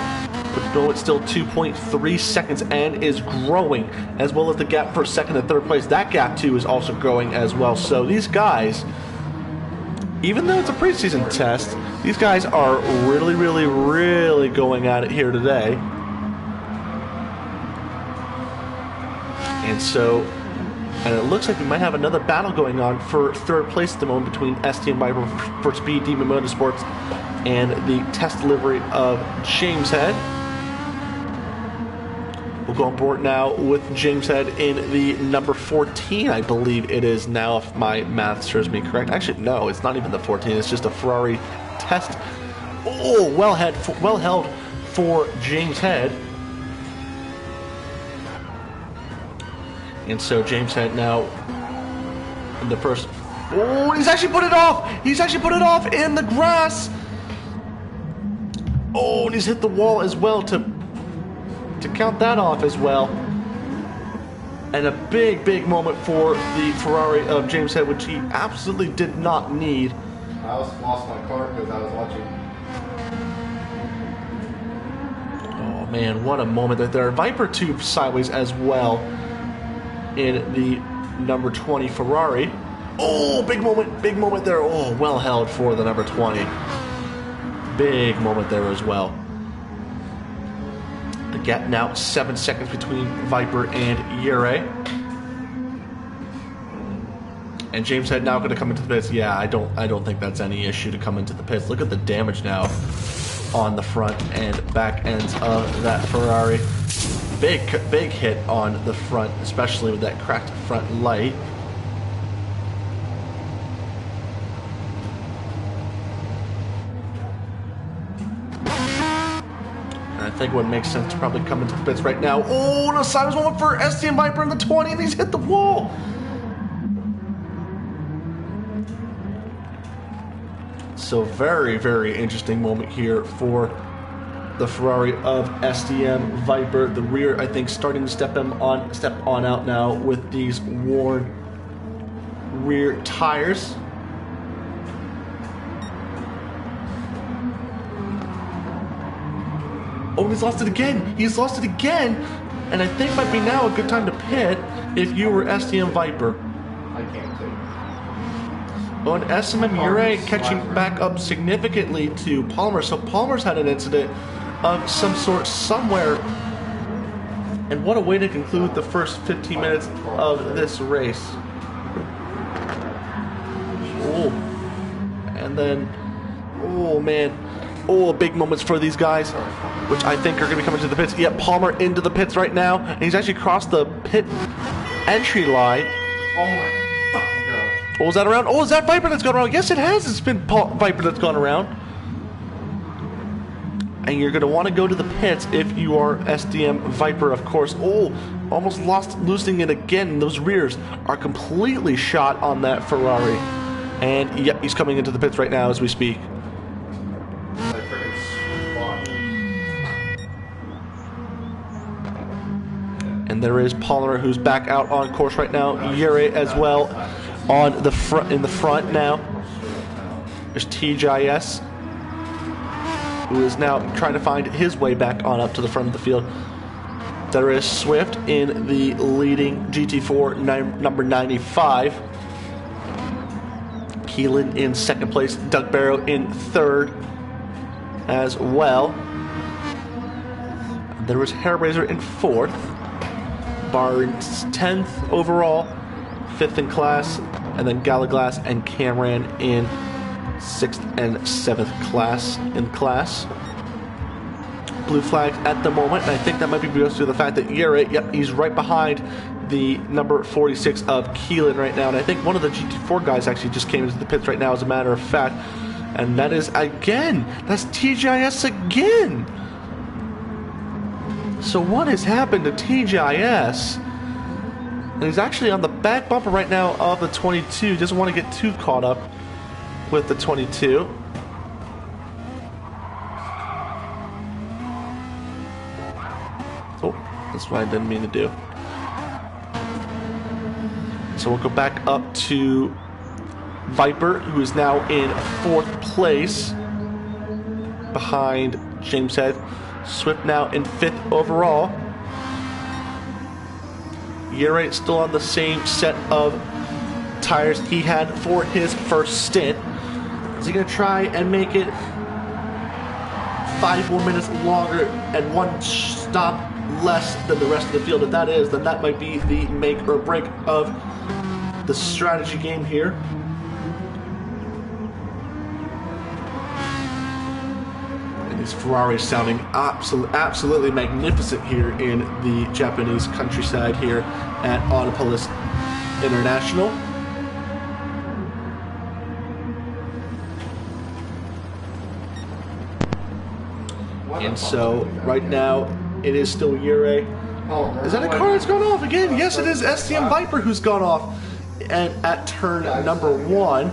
Speaker 1: But though it's still 2.3 seconds and is growing, as well as the gap for second and third place. That gap too is also growing as well. So these guys, even though it's a preseason test, these guys are really going at it here today. And it looks like we might have another battle going on for third place at the moment between ST and Viper for Speed Demon Motorsports and the test delivery of James Head. We'll go on board now with James Head in the number 14, I believe it is now, if my math serves me correct. Actually, no, it's not even the 14. It's just a Ferrari test. Oh, well held for James Head. And so James Head now in the first... Oh, he's actually put it off! He's actually put it off in the grass! Oh, and he's hit the wall as well to to count that off as well. And a big moment for the Ferrari of James Head, which he absolutely did not need.
Speaker 3: I almost lost my car because I was watching.
Speaker 1: Oh man, what a moment right there. Viper 2 sideways as well in the number 20 Ferrari. Oh, big moment there. Oh, well held for the number 20. Big moment there as well. The gap now 7 seconds between Viper and Yurei. And James Head now going to come into the pits. Yeah, I don't think that's any issue to come into the pits. Look at the damage now on the front and back ends of that Ferrari. Big hit on the front, especially with that cracked front light. I think it would make sense to probably come into the pits right now. Oh, no, sideways moment for STM Viper in the 20, and he's hit the wall. So very interesting moment here for the Ferrari of STM Viper. The rear, I think, starting to step on out now with these worn rear tires. Oh, he's lost it again. He's lost it again. And I think might be now a good time to pit if you were STM Viper.
Speaker 3: I can't see.
Speaker 1: Oh, and SMM Yurei catching back up significantly to Palmer. So Palmer's had an incident of some sort somewhere. And what a way to conclude the first 15 minutes of this race. Oh. And then, oh man. Oh, big moments for these guys, which I think are going to be coming to the pits. Yeah, Palmer into the pits right now, and he's actually crossed the pit entry line.
Speaker 3: Oh my fucking god.
Speaker 1: Oh, is that around? Oh, is that Viper that's gone around? Yes, it has. It's been Viper that's gone around. And you're going to want to go to the pits if you are SDM Viper, of course. Oh, almost losing it again. Those rears are completely shot on that Ferrari. And, yep, he's coming into the pits right now as we speak. And there is Palmer, who's back out on course right now. Yurei as well on the front, in the front now. There's TGIS, who is now trying to find his way back on up to the front of the field. There is Swift in the leading GT4 number 95. Keelan in second place. Doug Barrow in third as well. There was Hairraiser in fourth. Barnes 10th overall, 5th in class, and then Galaglass and Cameron in 6th and 7th class in class. Blue flag at the moment, and I think that might be because of the fact that Yurei, yep, he's right behind the number 46 of Keelan right now, and I think one of the GT4 guys actually just came into the pits right now, as a matter of fact, and that is again, that's TGIS again. So what has happened to TGIS? And he's actually on the back bumper right now of the 22. Doesn't want to get too caught up with the 22. Oh, that's what I didn't mean to do. So we'll go back up to Viper, who is now in 4th place behind James Head. Swift now in 5th overall. Yurei still on the same set of tires he had for his first stint. Is he going to try and make it 5 more minutes longer and 1 stop less than the rest of the field? If that is, then that might be the make or break of the strategy game here. Ferrari sounding absolutely magnificent here in the Japanese countryside here at Autopolis International. And so right now it is still Yurei. Is that a car that's gone off again? Yes, it is STM Viper who's gone off at turn number 1.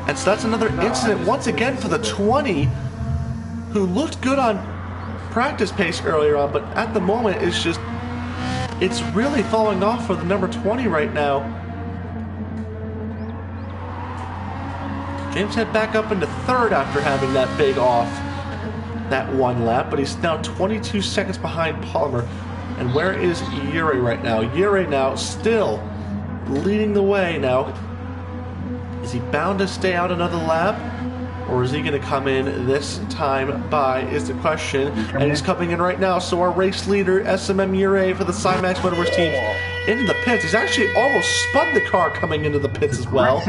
Speaker 1: And so that's another incident once again for the 20, who looked good on practice pace earlier on, but at the moment it's really falling off for the number 20 right now. James head back up into third after having that big off that one lap, but he's now 22 seconds behind Palmer. And where is Yuri right now? Yuri now still leading the way now. Is he bound to stay out another lap? Or is he going to come in this time by is the question. And he's coming in right now. So our race leader, SLM Yuri for the Cymax Motorworks team, into the pits. He's actually almost spun the car coming into the pits as well.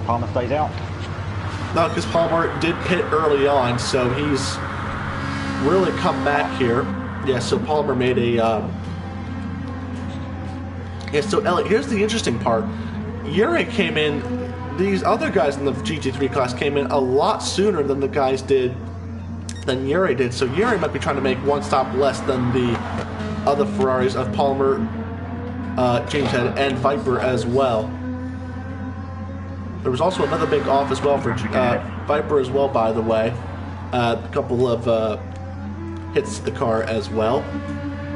Speaker 2: Palmer stays out.
Speaker 1: No, because Palmer did pit early on, so he's really come back here. Yeah, so Palmer made a... Yeah, so Elliot, here's the interesting part. Yuri came in, these other guys in the GT3 class came in a lot sooner than the guys did, than Yuri did. So Yuri might be trying to make one stop less than the other Ferraris of Palmer, James Head, and Viper as well. There was also another big off as well for Viper as well, by the way. A couple of hits the car as well.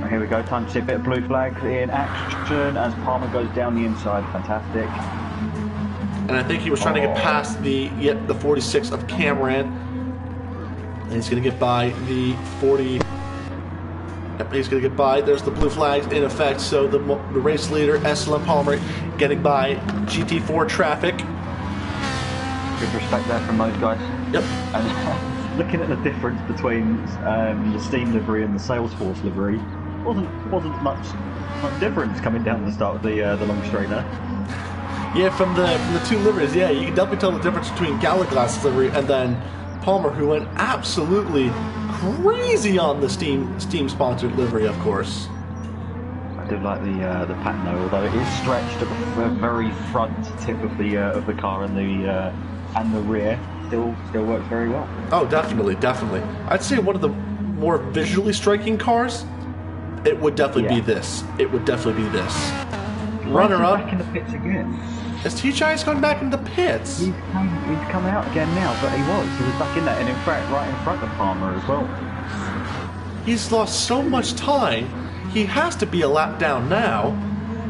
Speaker 2: Here we go, time to see a bit of blue flag in action as Palmer goes down the inside. Fantastic.
Speaker 1: And I think he was trying to get past the 46 of Cameron. And he's going to get by the 40. Yep, he's going to get by. There's the blue flags in effect. So the race leader, SLM Palmer, getting by GT4 traffic.
Speaker 2: Good respect there from those guys.
Speaker 1: Yep.
Speaker 2: And looking at the difference between the Steam livery and the Salesforce livery, wasn't much difference coming down the start of the long straight there.
Speaker 1: Yeah, from the two liveries, yeah, you can definitely tell the difference between Galaglass livery and then Palmer, who went absolutely crazy on the Steam sponsored livery, of course.
Speaker 2: I do like the pattern though, although it is stretched at the very front tip of the car and the rear. Still works very well.
Speaker 1: Oh, definitely. I'd say one of the more visually striking cars. It would definitely be this. It would definitely be this. Runner up.
Speaker 2: Back in the pits again.
Speaker 1: Is TGI's going back in the pits?
Speaker 2: He's come out again now, but he was back in there, and in fact, right in front of Palmer as well.
Speaker 1: He's lost so much time. He has to be a lap down now.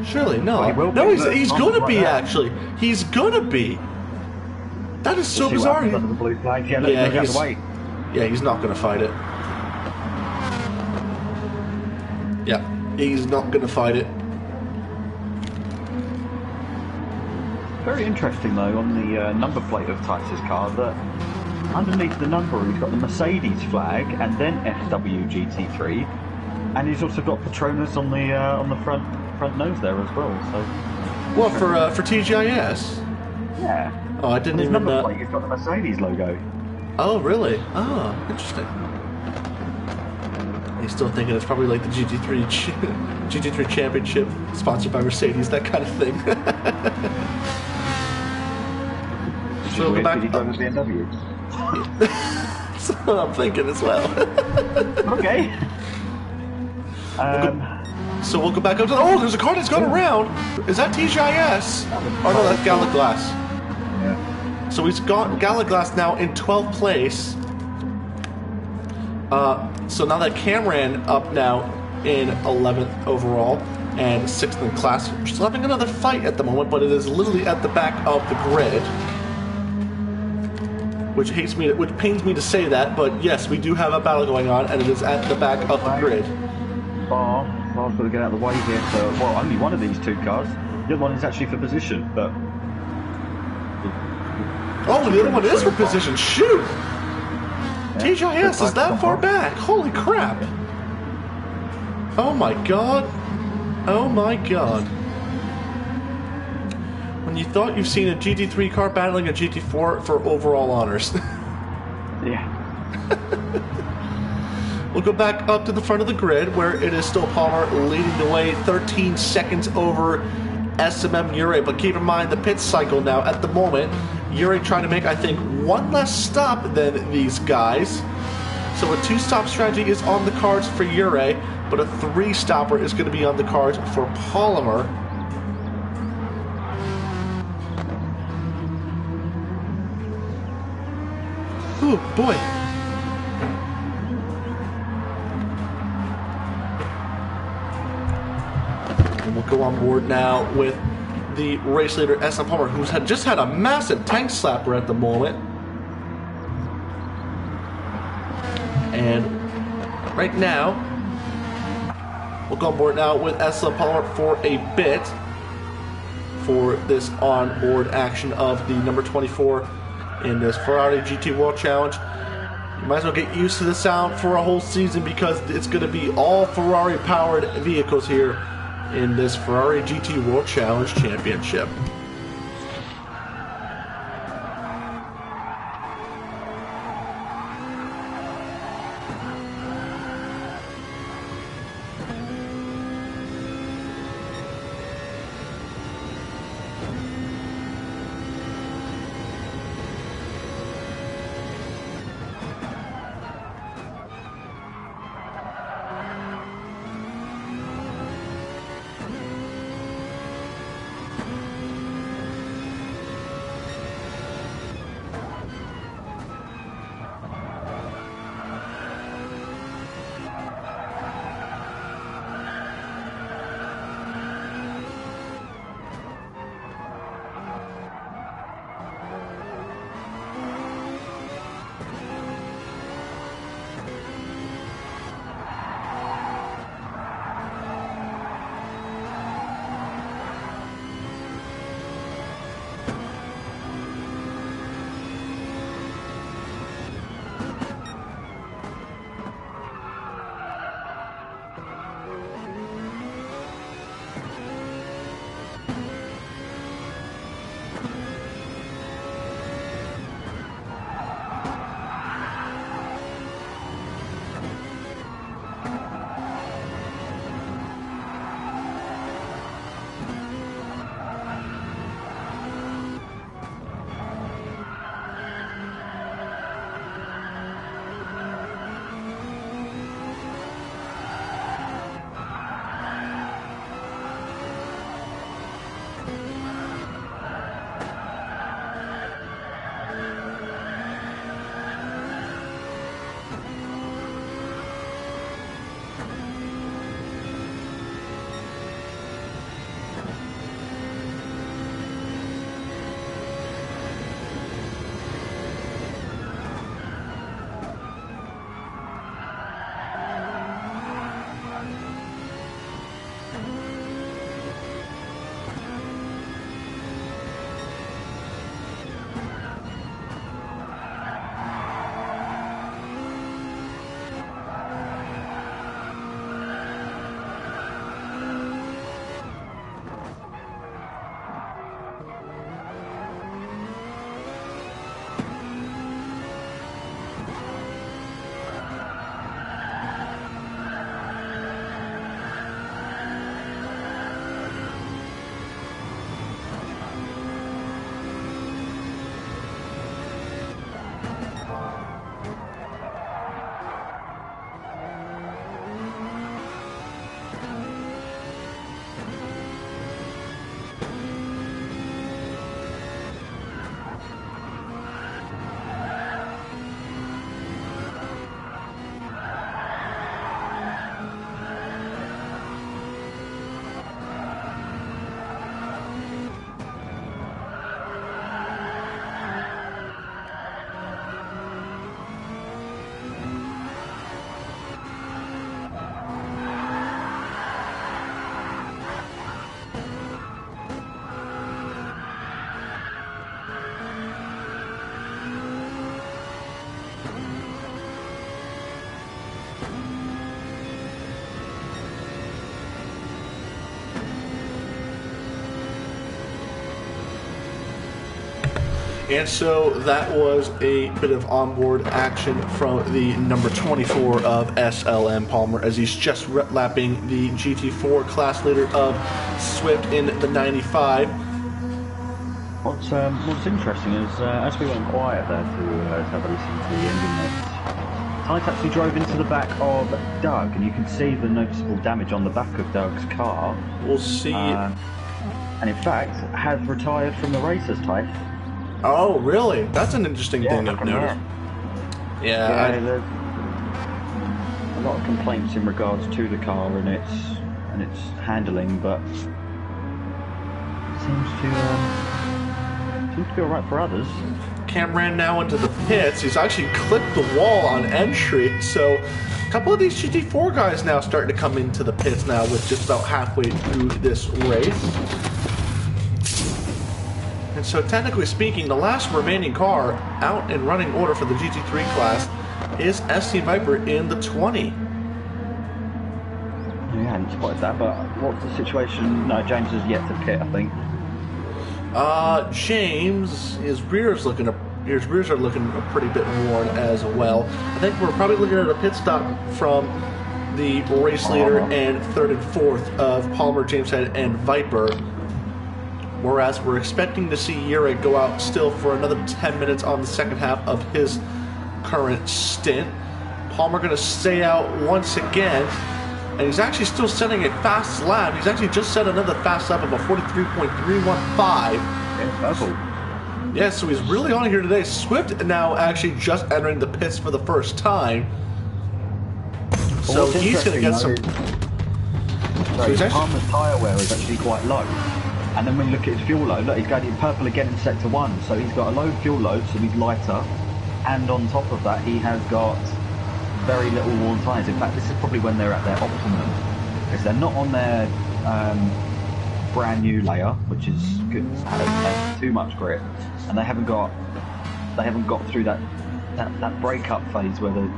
Speaker 1: Surely, no.
Speaker 2: Well,
Speaker 1: no, he's going to be, actually. He's going to be. That is so bizarre.
Speaker 2: Under the blue flag. Yeah,
Speaker 1: he's not going to fight it. Yeah, he's not going to fight it.
Speaker 2: Very interesting, though, on the number plate of Titus' car, that underneath the number he's got the Mercedes flag and then FWGT3, and he's also got Petronas on the front nose there as well. So,
Speaker 1: what for TGIS?
Speaker 2: Yeah.
Speaker 1: Oh, I didn't even know.
Speaker 2: He's got the Mercedes logo.
Speaker 1: Oh, really? Oh, interesting. He's still thinking it's probably like the GT3 Championship, sponsored by Mercedes, that kind of thing. So go back.
Speaker 2: Did he drive a BMW?
Speaker 1: That's what I'm thinking as well.
Speaker 2: Okay.
Speaker 1: So we'll go back up to there's a car that's gone around. Is that TGIS? Oh no, that's Galaglass.
Speaker 2: Yeah.
Speaker 1: So he's got Galaglass now in 12th place. So now that Cameron up now in 11th overall and 6th in class. We're still having another fight at the moment, but it is literally at the back of the grid. Which pains me to say that, but yes, we do have a battle going on, and it is at the back of the grid.
Speaker 2: Bar's got to get out of the way here. So, well, only one of these two cars. The other one is actually for position, but.
Speaker 1: Oh, the other one is for position. Shoot! TGIS is that far back. Holy crap! Oh my god! Oh my god! When you thought you've seen a GT3 car battling a GT4 for overall honors.
Speaker 2: Yeah.
Speaker 1: We'll go back up to the front of the grid where it is still Palmer leading the way, 13 seconds over SLM Yuri. But keep in mind the pit cycle now at the moment. Yuri trying to make, I think, one less stop than these guys. So a 2-stop strategy is on the cards for Yuri, but a 3-stopper is going to be on the cards for Palmer. Ooh, boy. And we'll go on board now with the race leader, SLM Palmer, who's just had a massive tank slapper at the moment. And right now, we'll go on board now with SLM Palmer for a bit for this on-board action of the number 24 in this Ferrari GT World Challenge. You might as well get used to the sound for a whole season because it's going to be all Ferrari-powered vehicles here in this Ferrari GT World Challenge Championship. And so that was a bit of onboard action from the number 24 of SLM Palmer as he's just lapping the GT4 class leader of Swift in the 95.
Speaker 2: What's interesting is as we went quiet there to have a listen to the engine notes, Tite actually drove into the back of Doug, and you can see the noticeable damage on the back of Doug's car.
Speaker 1: We'll see.
Speaker 2: And in fact, has retired from the races, Tite.
Speaker 1: Oh, really? That's an interesting thing I've noticed. Yeah.
Speaker 2: There's a lot of complaints in regards to the car and its handling, but it seems to be alright for others.
Speaker 1: Cameron now into the pits. He's actually clipped the wall on entry, so a couple of these GT4 guys now starting to come into the pits now with just about halfway through this race. And so technically speaking, the last remaining car out in running order for the GT3 class is ST Viper in the 20.
Speaker 2: Yeah, I hadn't spotted that, but what's the situation? No, James has yet to pit, I think.
Speaker 1: James, his rears are looking a pretty bit worn as well. I think we're probably looking at a pit stop from the race leader and third and fourth of Palmer, Jameshead, and Viper. Whereas we're expecting to see Jurek go out still for another 10 minutes on the second half of his current stint. Palmer going to stay out once again, and he's actually still setting a fast lap. He's actually just set another fast lap of a 43.315. Yeah, so he's really on here today. Swift now actually just entering the pits for the first time. So he's going to get some...
Speaker 2: Palmer's tyre wear is actually quite low. And then when you look at his fuel load, look, he's going in purple again in sector 1. So he's got a low fuel load, so he's lighter. And on top of that, he has got very little worn tyres. In fact, this is probably when they're at their optimum. Because they're not on their brand new layer, which is good, has too much grip. And they haven't got through that break-up phase where the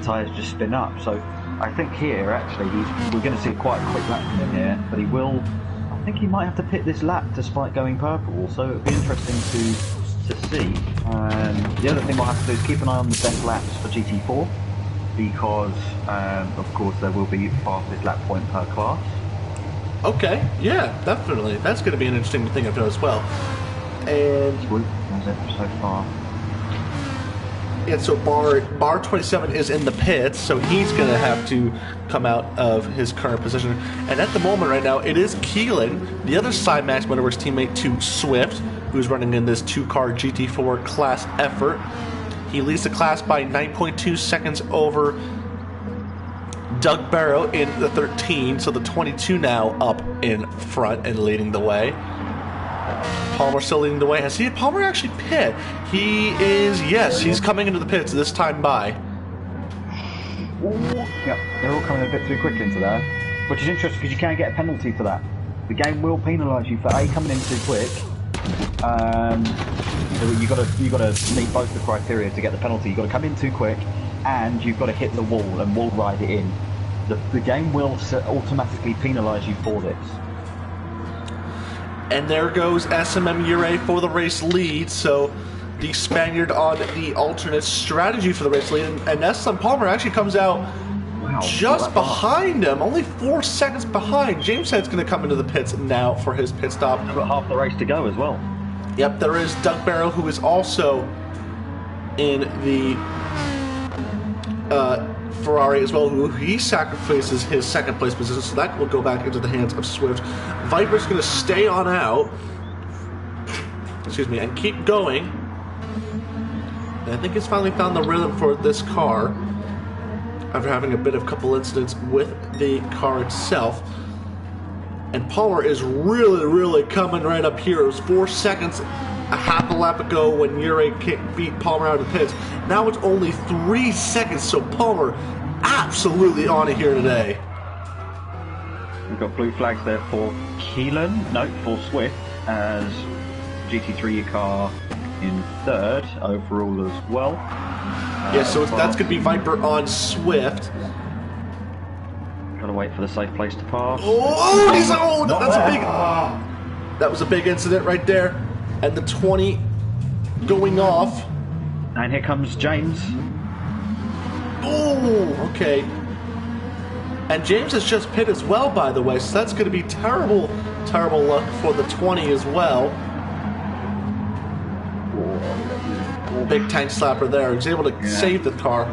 Speaker 2: tyres just spin up. So I think here, actually, we're going to see quite a quick lap from him here. But he will... I think he might have to pit this lap despite going purple, so it'll be interesting to see. The other thing we'll have to do is keep an eye on the best laps for GT4, because of course there will be fastest lap point per class.
Speaker 1: Okay, yeah, definitely. That's going to be an interesting thing to know as well. And
Speaker 2: so far.
Speaker 1: Yeah, so bar 27 is in the pits, so he's going to have to come out of his current position. And at the moment right now, it is Keelan, the other side Max Motorworks teammate to Swift, who's running in this two-car GT4 class effort. He leads the class by 9.2 seconds over Doug Barrow in the 13, so the 22 now up in front and leading the way. Palmer still leading the way. Has he Palmer actually pit? He is, yes, he's coming into the pits this time by.
Speaker 2: Yep, they're all coming a bit too quick into there, which is interesting because you can get a penalty for that. The game will penalise you for coming in too quick. So you got to meet both the criteria to get the penalty. You got to come in too quick, and you've got to hit the wall and wall ride it in. The game will automatically penalise you for this.
Speaker 1: And there goes SMM Ure for the race lead, so the Spaniard on the alternate strategy for the race lead, and SLM Palmer actually comes out just behind him, only 4 seconds behind. Jameshead's going to come into the pits now for his pit stop.
Speaker 2: We've got half the race to go as well.
Speaker 1: Yep, there is Doug Barrow, who is also in the Ferrari as well, who he sacrifices his second place position, so that will go back into the hands of Swift. Viper's going to stay on out, and keep going. And I think it's finally found the rhythm for this car after having a couple incidents with the car itself. And Palmer is really coming right up here. It was 4 seconds a half a lap ago when Ure beat Palmer out of the pits. Now it's only 3 seconds, so Palmer absolutely on it here today.
Speaker 2: We've got blue flags there for Keelan, no, for Swift, as GT3 car in third overall as well.
Speaker 1: Yeah, so that's going to be Viper on Swift.
Speaker 2: Gotta wait for the safe place to pass.
Speaker 1: Oh, he's on! That was a big incident right there. And the 20 going off.
Speaker 2: And here comes James.
Speaker 1: Oh, okay. And James has just pit as well, by the way, so that's going to be terrible luck for the 20 as well. Big tank slapper there. He was able to save the car.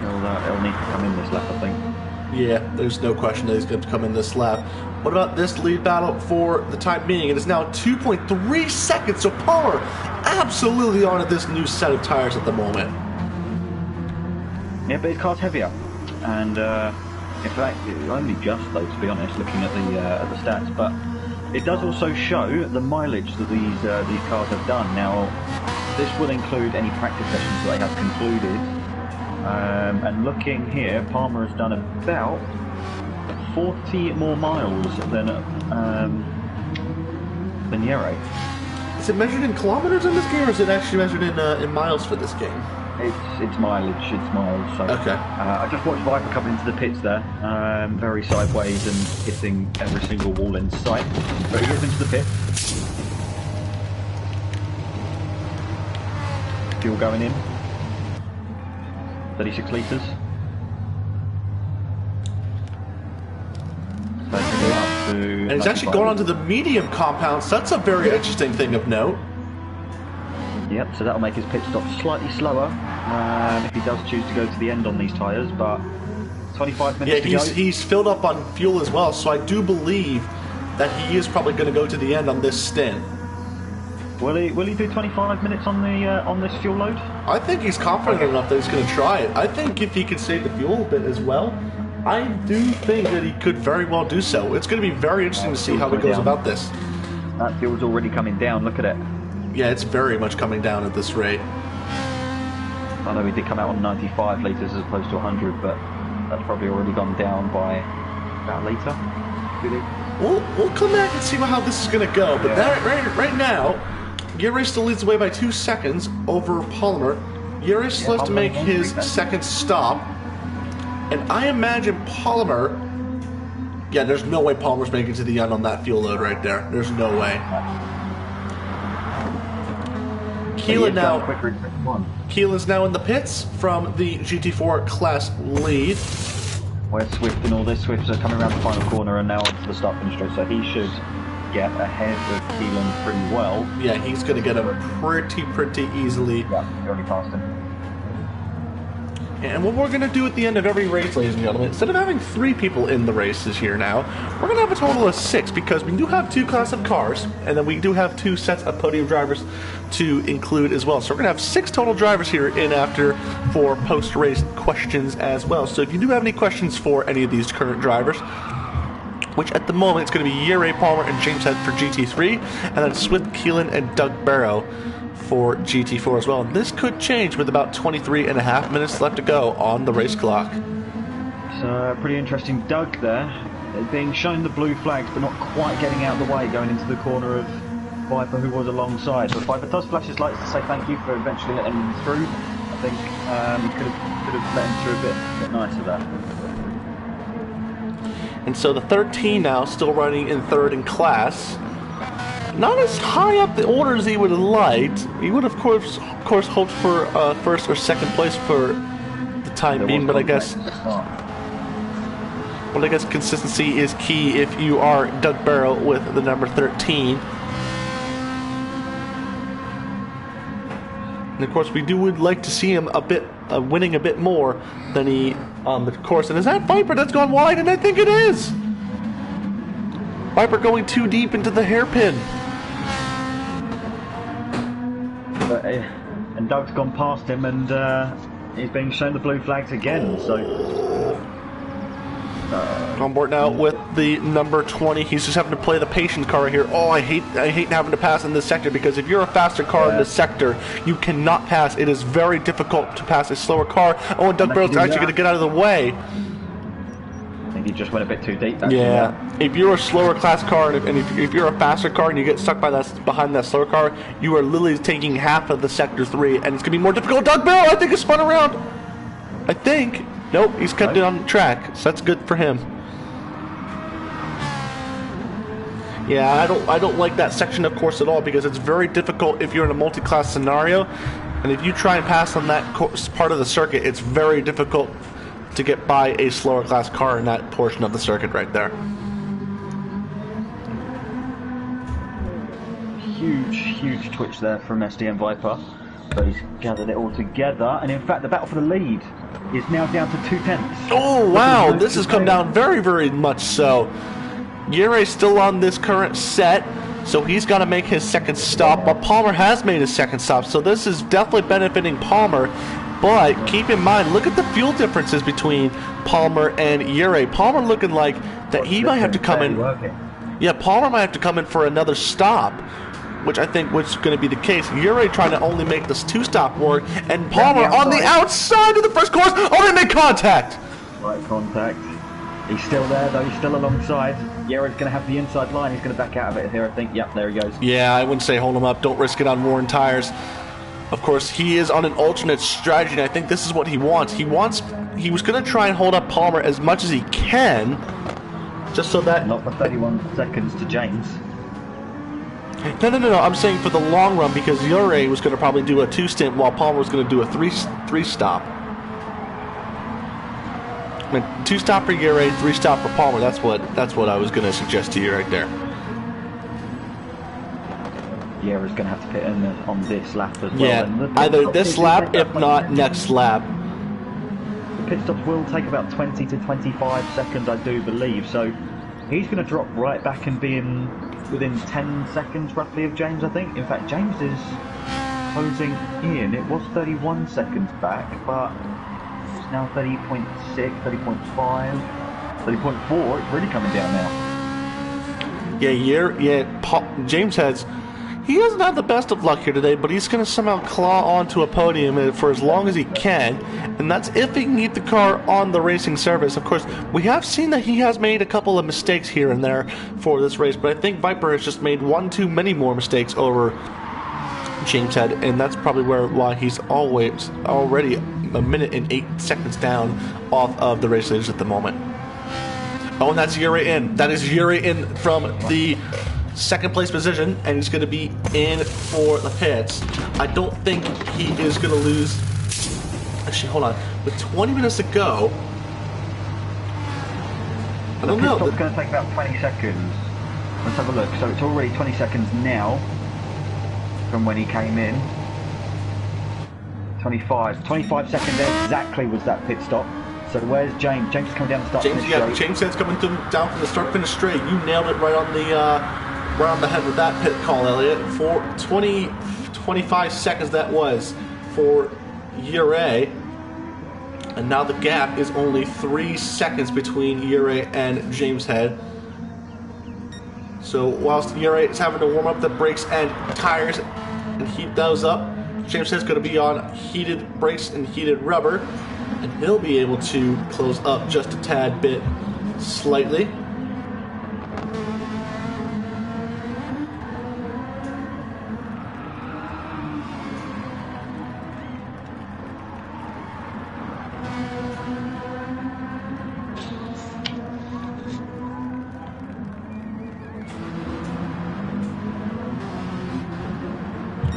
Speaker 2: He'll need to come in this lap, I think.
Speaker 1: Yeah, there's no question that he's going to come in this lap. What about this lead battle for the time being? It is now 2.3 seconds, so Palmer absolutely on this new set of tires at the moment.
Speaker 2: Yeah, but his car's heavier, and in fact, only just though, to be honest, looking at the stats. But it does also show the mileage that these cars have done. Now, this will include any practice sessions that they have concluded. And looking here, Palmer has done about 40 more miles than Yere.
Speaker 1: Is it measured in kilometers in this game, or is it actually measured in miles for this game?
Speaker 2: It's mileage. It's miles. So,
Speaker 1: okay.
Speaker 2: I just watched Viper come into the pits there, very sideways and hitting every single wall in sight. But he gets into the pit. Fuel going in. 36 litres.
Speaker 1: And he's actually gone onto the medium compound, so that's a very interesting thing of note.
Speaker 2: Yep, so that'll make his pit stop slightly slower if he does choose to go to the end on these tyres, but 25 minutes to go.
Speaker 1: He's filled up on fuel as well, so I do believe that he is probably going to go to the end on this stint.
Speaker 2: Will he do 25 minutes on this fuel load?
Speaker 1: I think he's confident enough that he's going to try it. I think if he can save the fuel a bit as well, I do think that he could very well do so. It's going to be very interesting to see how he goes about this.
Speaker 2: That fuel's already coming down, look at it.
Speaker 1: Yeah, it's very much coming down at this rate.
Speaker 2: I know he did come out on 95 litres as opposed to 100, but that's probably already gone down by about a litre.
Speaker 1: We'll come back and see how this is going to go, but right now, Yere still leads the way by 2 seconds over Palmer. Yere still has to make his second stop. And I imagine Palmer... Yeah, there's no way Palmer's making it to the end on that fuel load right there. There's no way. Keelan's now in the pits from the GT4 class lead.
Speaker 2: Where's Swift and all this? Swifts are coming around the final corner and now onto the start-finish straight, so he should get ahead of Keelan pretty well.
Speaker 1: Yeah, he's going to get him pretty easily.
Speaker 2: Yeah, he already passed him.
Speaker 1: And what we're going to do at the end of every race, ladies and gentlemen, instead of having 3 people in the races here now, we're going to have a total of 6, because we do have 2 classic cars, and then we do have 2 sets of podium drivers to include as well. So we're going to have 6 total drivers here in after for post-race questions as well. So if you do have any questions for any of these current drivers, which at the moment it's going to be Yere, Palmer, and James Head for GT3, and then Swift, Keelan, and Doug Barrow for GT4 as well. And this could change with about 23.5 minutes left to go on the race clock.
Speaker 2: So pretty interesting. Doug there, being shown the blue flags, but not quite getting out of the way, going into the corner of Viper, who was alongside. But Viper does flash his lights to say thank you for eventually letting him through. I think could have let him through a bit nicer there.
Speaker 1: And so the 13 now still running in 3rd in class. Not as high up the order as he would have liked. He would have, of course, hoped for 1st or 2nd place for the time being, but I guess consistency is key if you are Doug Barrow with the number 13. And of course, we would like to see him a bit winning a bit more than he on the course. And is that Viper that's gone wide? And I think it is. Viper going too deep into the hairpin.
Speaker 2: And Doug's gone past him, and he's being shown the blue flags again. So
Speaker 1: on board now with the number 20. He's just having to play the patient car here. Oh, I hate having to pass in this sector, because if you're a faster car in this sector, you cannot pass. It is very difficult to pass a slower car. Oh, and Doug Barrow's actually going to get out of the way.
Speaker 2: I think he just went a bit too deep.
Speaker 1: Yeah. If you're a slower class car, and if you're a faster car and you get stuck behind that slower car, you are literally taking half of the sector 3, and it's going to be more difficult. Doug Barrow, I think, is spun around. I think. Nope, he's cut it on the track, so that's good for him. Yeah, I don't like that section of course at all, because it's very difficult if you're in a multi-class scenario, and if you try and pass on that part of the circuit, it's very difficult to get by a slower class car in that portion of the circuit right there.
Speaker 2: Huge twitch there from SDM Viper. But he's gathered it all together, and in fact the battle for the lead is now down to 2/10.
Speaker 1: Oh wow, this has come down very much so. Yere's still on this current set. So he's got to make his second stop, but Palmer has made his second stop, so this is definitely benefiting Palmer. But keep in mind, look at the fuel differences between Palmer and Ure. Palmer looking like that he might have to come in. Yeah, Palmer might have to come in for another stop, which I think was going to be the case. Ure trying to only make this two-stop work, and Palmer on the outside of the first course. Oh, they make contact!
Speaker 2: Right contact. He's still there, though. He's still alongside. Ure's going to have the inside line. He's going to back out of it here, I think. Yep, there he goes.
Speaker 1: Yeah, I wouldn't say hold him up. Don't risk it on worn tires. Of course, he is on an alternate strategy, and I think this is what he wants. He was going to try and hold up Palmer as much as he can, just so that...
Speaker 2: Not for 31 seconds to James.
Speaker 1: No. I'm saying for the long run, because Ure was going to probably do a two-stint while Palmer was going to do a three-stop. I mean, two-stop for Ure, three-stop for Palmer. That's what I was going to suggest to you right there.
Speaker 2: Ure's going to have to pit in on this lap as well.
Speaker 1: Yeah, either this lap, if not next lap.
Speaker 2: The pit stops will take about 20 to 25 seconds, I do believe. So he's going to drop right back and be within 10 seconds roughly of James, I think. In fact, James is closing in. It was 31 seconds back, but it's now 30.6, 30.5, 30.4. It's really coming down now.
Speaker 1: James he hasn't had the best of luck here today, but he's going to somehow claw onto a podium for as long as he can, and that's if he can keep the car on the racing surface. Of course, we have seen that he has made a couple of mistakes here and there for this race, but I think Viper has just made one too many more mistakes over James Head, and that's probably why he's already a minute and 8 seconds down off of the race leaders at the moment. Oh, and that's Ure in. That is Ure in from the second place position, and he's going to be in for the pits. I don't think he is going to lose. Actually, hold on. With 20 minutes to go, I don't know.
Speaker 2: It's going to take about 20 seconds. Let's have a look. So it's already 20 seconds now from when he came in. 25 seconds exactly was that pit stop. So where's James? James is coming down the start finish straight.
Speaker 1: James says coming down from the start finish straight. You nailed it right on the head with that pit call, Elliot. For 25 seconds that was for Ure. And now the gap is only 3 seconds between Ure and James Head. So whilst Ure is having to warm up the brakes and tires and heat those up, James Head's going to be on heated brakes and heated rubber, and he'll be able to close up just a tad bit slightly.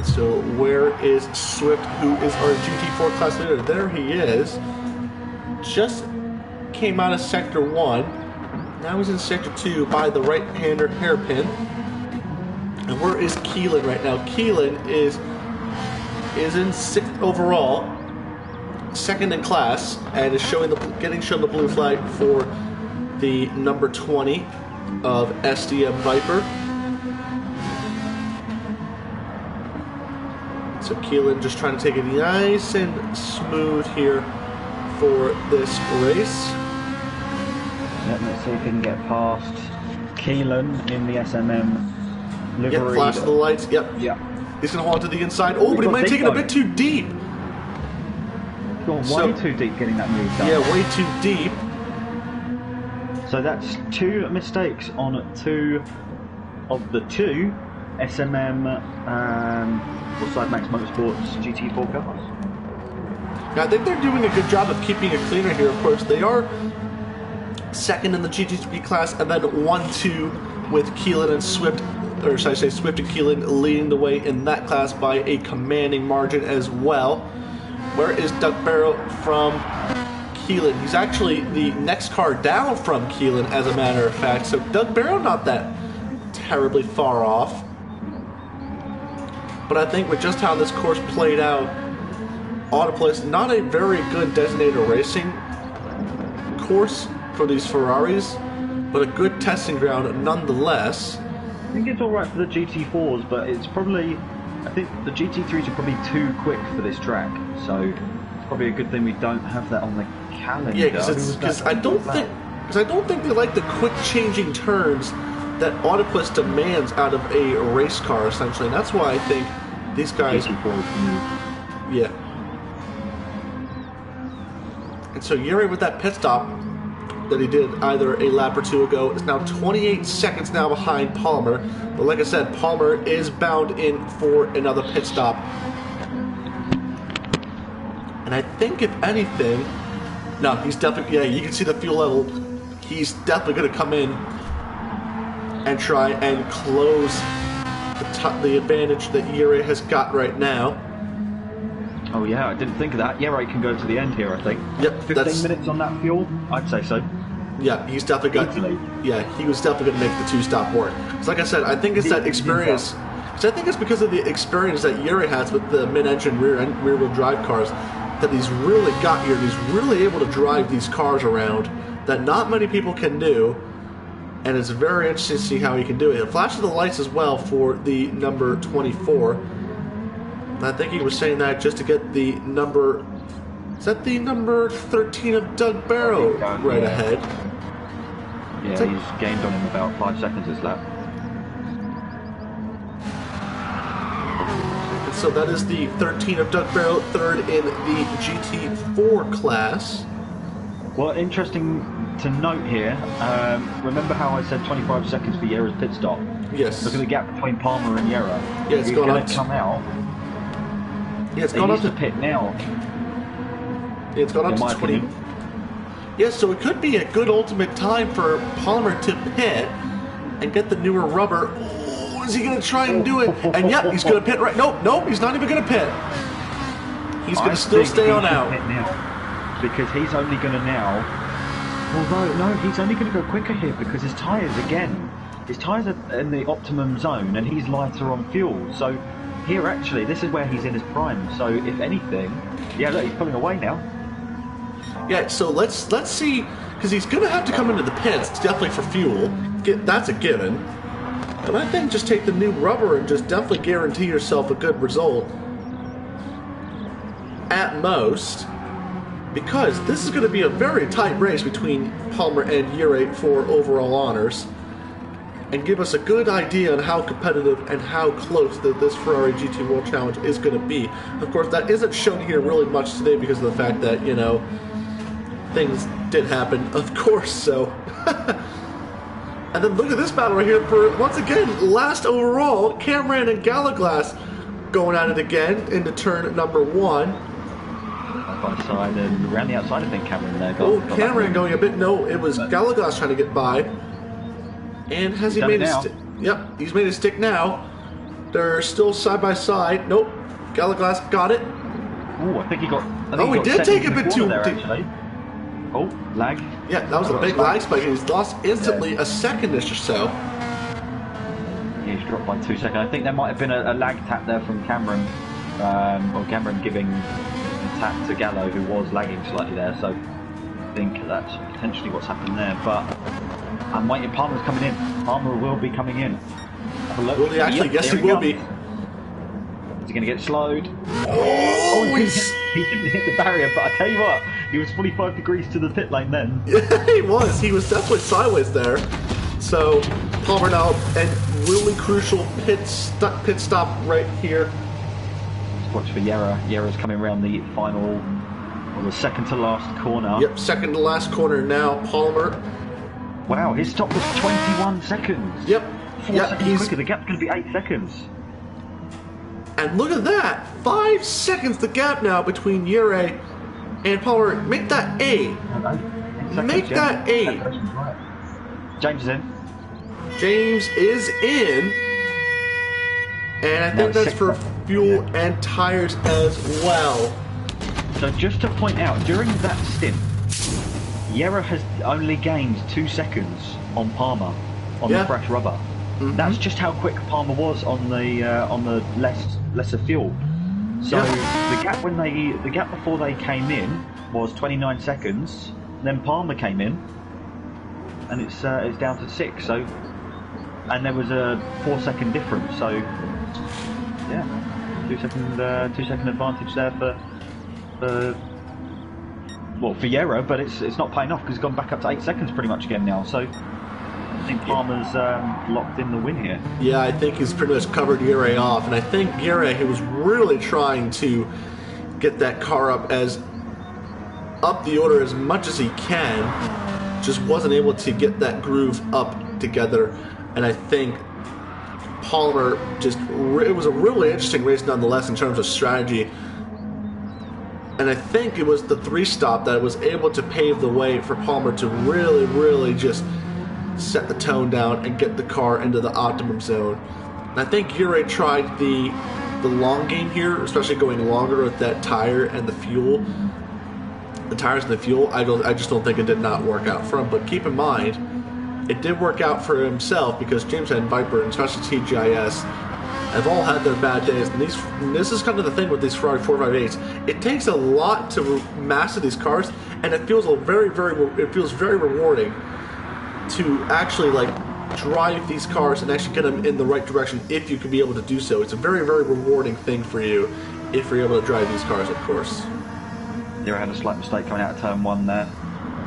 Speaker 1: So where is Swift, who is our GT4 class leader? There he is. Just came out of Sector 1. Now he's in Sector 2 by the right-hander hairpin. And where is Keelan right now? Keelan is in 6th overall, 2nd in class, and is getting shown the blue flag for the number 20 of SDM Viper. So Keelan just trying to take it nice and smooth here for this race.
Speaker 2: Let's see if he can get past Keelan in the SMM livery.
Speaker 1: Yep, flash of the lights. Yep.
Speaker 2: Yep.
Speaker 1: He's going to hold on to the inside. Oh, but he might have taken it a bit too deep.
Speaker 2: Gone way too deep getting that move done.
Speaker 1: Yeah, way too deep.
Speaker 2: So that's 2 mistakes on 2 of the 2 SMM Side Max Motorsports GT4 cars.
Speaker 1: Now, I think they're doing a good job of keeping it cleaner here. Of course, they are 2nd in the GT3 class, and then 1-2 with Keelan and Swift, or should I say Swift and Keelan leading the way in that class by a commanding margin as well. Where is Doug Barrow from Keelan? He's actually the next car down from Keelan, as a matter of fact. So Doug Barrow not that terribly far off. But I think with just how this course played out, Autopolis, not a very good designated racing course for these Ferraris, but a good testing ground nonetheless.
Speaker 2: I think it's alright for the GT4s, but it's probably... I think the GT3s are probably too quick for this track, so it's probably a good thing we don't have that on the calendar.
Speaker 1: Yeah, because I don't think they like the quick changing turns that Autopolis demands out of a race car, essentially. And that's why I think these guys... Yeah. And so Yuri with that pit stop that he did either a lap or two ago is now 28 seconds now behind Palmer. But like I said, Palmer is bound in for another pit stop. And I think if anything... No, he's definitely... Yeah, you can see the fuel level. He's definitely going to come in and try and close the advantage that Yuri has got right now.
Speaker 2: Oh yeah, I didn't think of that. Yuri can go to the end here, I think.
Speaker 1: Yep,
Speaker 2: 15 minutes on that fuel? I'd say so.
Speaker 1: Yeah, he's definitely got...
Speaker 2: Easily.
Speaker 1: Yeah, he was definitely going to make the two-stop work. So like I said, I think it's that experience... So I think it's because of the experience that Yuri has with the mid-engine rear-wheel drive cars that he's really got here. He's really able to drive these cars around that not many people can do. And it's very interesting to see how he can do it. It flashes the lights as well for the number 24. I think he was saying that just to get the number... Is that the number 13 of Doug Barrow right ahead?
Speaker 2: Yeah, he's gained on him about 5 seconds this lap.
Speaker 1: And so that is the 13 of Doug Barrow, third in the GT4 class.
Speaker 2: Well, interesting to note here, remember how I said 25 seconds for Yera's pit stop?
Speaker 1: Yes.
Speaker 2: Look at the gap between Palmer and Yera.
Speaker 1: Yeah, it's
Speaker 2: He's
Speaker 1: gone
Speaker 2: going
Speaker 1: up.
Speaker 2: to come out.
Speaker 1: Yeah, it's gone up
Speaker 2: to pit now.
Speaker 1: Yeah, it's gone up to 20. Yeah, so it could be a good ultimate time for Palmer to pit and get the newer rubber. Oh, is he going to try and do it? And yep, he's going to pit right. Nope, he's not even going to pit. He's going to still stay on out.
Speaker 2: Pit now, because he's only going to now. Although, no, he's only going to go quicker here because his tyres, again, his tyres are in the optimum zone and he's lighter on fuel. So here, actually, this is where he's in his prime. So if anything, yeah, look, he's pulling away now.
Speaker 1: Yeah, so let's see, because he's going to have to come into the pits, definitely for fuel. That's a given. And I think just take the new rubber and just definitely guarantee yourself a good result. At most. Because this is going to be a very tight race between Palmer and Yuri for overall honors, and give us a good idea on how competitive and how close that this Ferrari GT World Challenge is going to be. Of course, that isn't shown here really much today because of the fact that, you know, things did happen, of course, so. And then look at this battle right here for, once again, last overall, Cameron and Galaglass going at it again into turn number 1.
Speaker 2: By side and around the outside, I think Cameron there.
Speaker 1: Cameron going a bit. No, it was Galaglass trying to get by. And has he made a stick? Yep, he's made a stick now. They're still side by side. Nope, Galaglass got it.
Speaker 2: Oh, I think he got.
Speaker 1: He did take a bit too.
Speaker 2: Actually. Oh, lag.
Speaker 1: Yeah, that was a big lag spike. He's lost instantly a second-ish or so.
Speaker 2: Yeah, he's dropped by 2 seconds. I think there might have been a lag tap there from Cameron, or Cameron giving tap to Gallo, who was lagging slightly there, so I think that's potentially what's happened there. But I'm waiting. Palmer's coming in. Palmer will be coming in.
Speaker 1: Will he actually? Yes, he will be.
Speaker 2: Is he going to get slowed?
Speaker 1: Oh,
Speaker 2: he didn't hit the barrier, but I tell you what, he was 45 degrees to the pit lane then.
Speaker 1: Yeah, he was. He was definitely sideways there. So Palmer now, and really crucial pit stop right here.
Speaker 2: Watch for Yera. Yera's coming around the final, or the second to last corner.
Speaker 1: Yep, second to last corner now. Palmer.
Speaker 2: Wow, his stop was 21 seconds.
Speaker 1: Yep.
Speaker 2: 4 seconds quicker. The gap's going to be 8 seconds.
Speaker 1: And look at that! 5 seconds the gap now between Yuri and Palmer. Make that 8. Make that 8.
Speaker 2: James is in.
Speaker 1: James is in. And I think that's for fuel and tires as well.
Speaker 2: So just to point out, during that stint, Yera has only gained 2 seconds on Palmer on the fresh rubber. That's just how quick Palmer was on the lesser fuel. So the gap before they came in was 29 seconds. Then Palmer came in, and it's down to 6. So and there was a 4-second difference. So yeah, 2-second advantage there for Vieira, but it's not paying off because he's gone back up to 8 seconds pretty much again now. So I think Palmer's locked in the win here.
Speaker 1: Yeah, I think he's pretty much covered Guerre off, and I think Guerre, he was really trying to get that car up the order as much as he can, just wasn't able to get that groove up together, and I think Palmer it was a really interesting race nonetheless in terms of strategy, and I think it was the 3-stop that was able to pave the way for Palmer to really, really just set the tone down and get the car into the optimum zone. And I think Guerre tried the long game here, especially going longer with that tire and the fuel. The tires and the fuel, I just don't think it did not work out for him. But keep in mind, it did work out for himself because James and Viper, and especially TGIS, have all had their bad days. And this is kind of the thing with these Ferrari 458s. It takes a lot to master these cars, and it feels very rewarding to actually drive these cars and actually get them in the right direction if you can be able to do so. It's a very, very rewarding thing for you if you're able to drive these cars, of course.
Speaker 2: Zero had a slight mistake coming out of turn 1 there.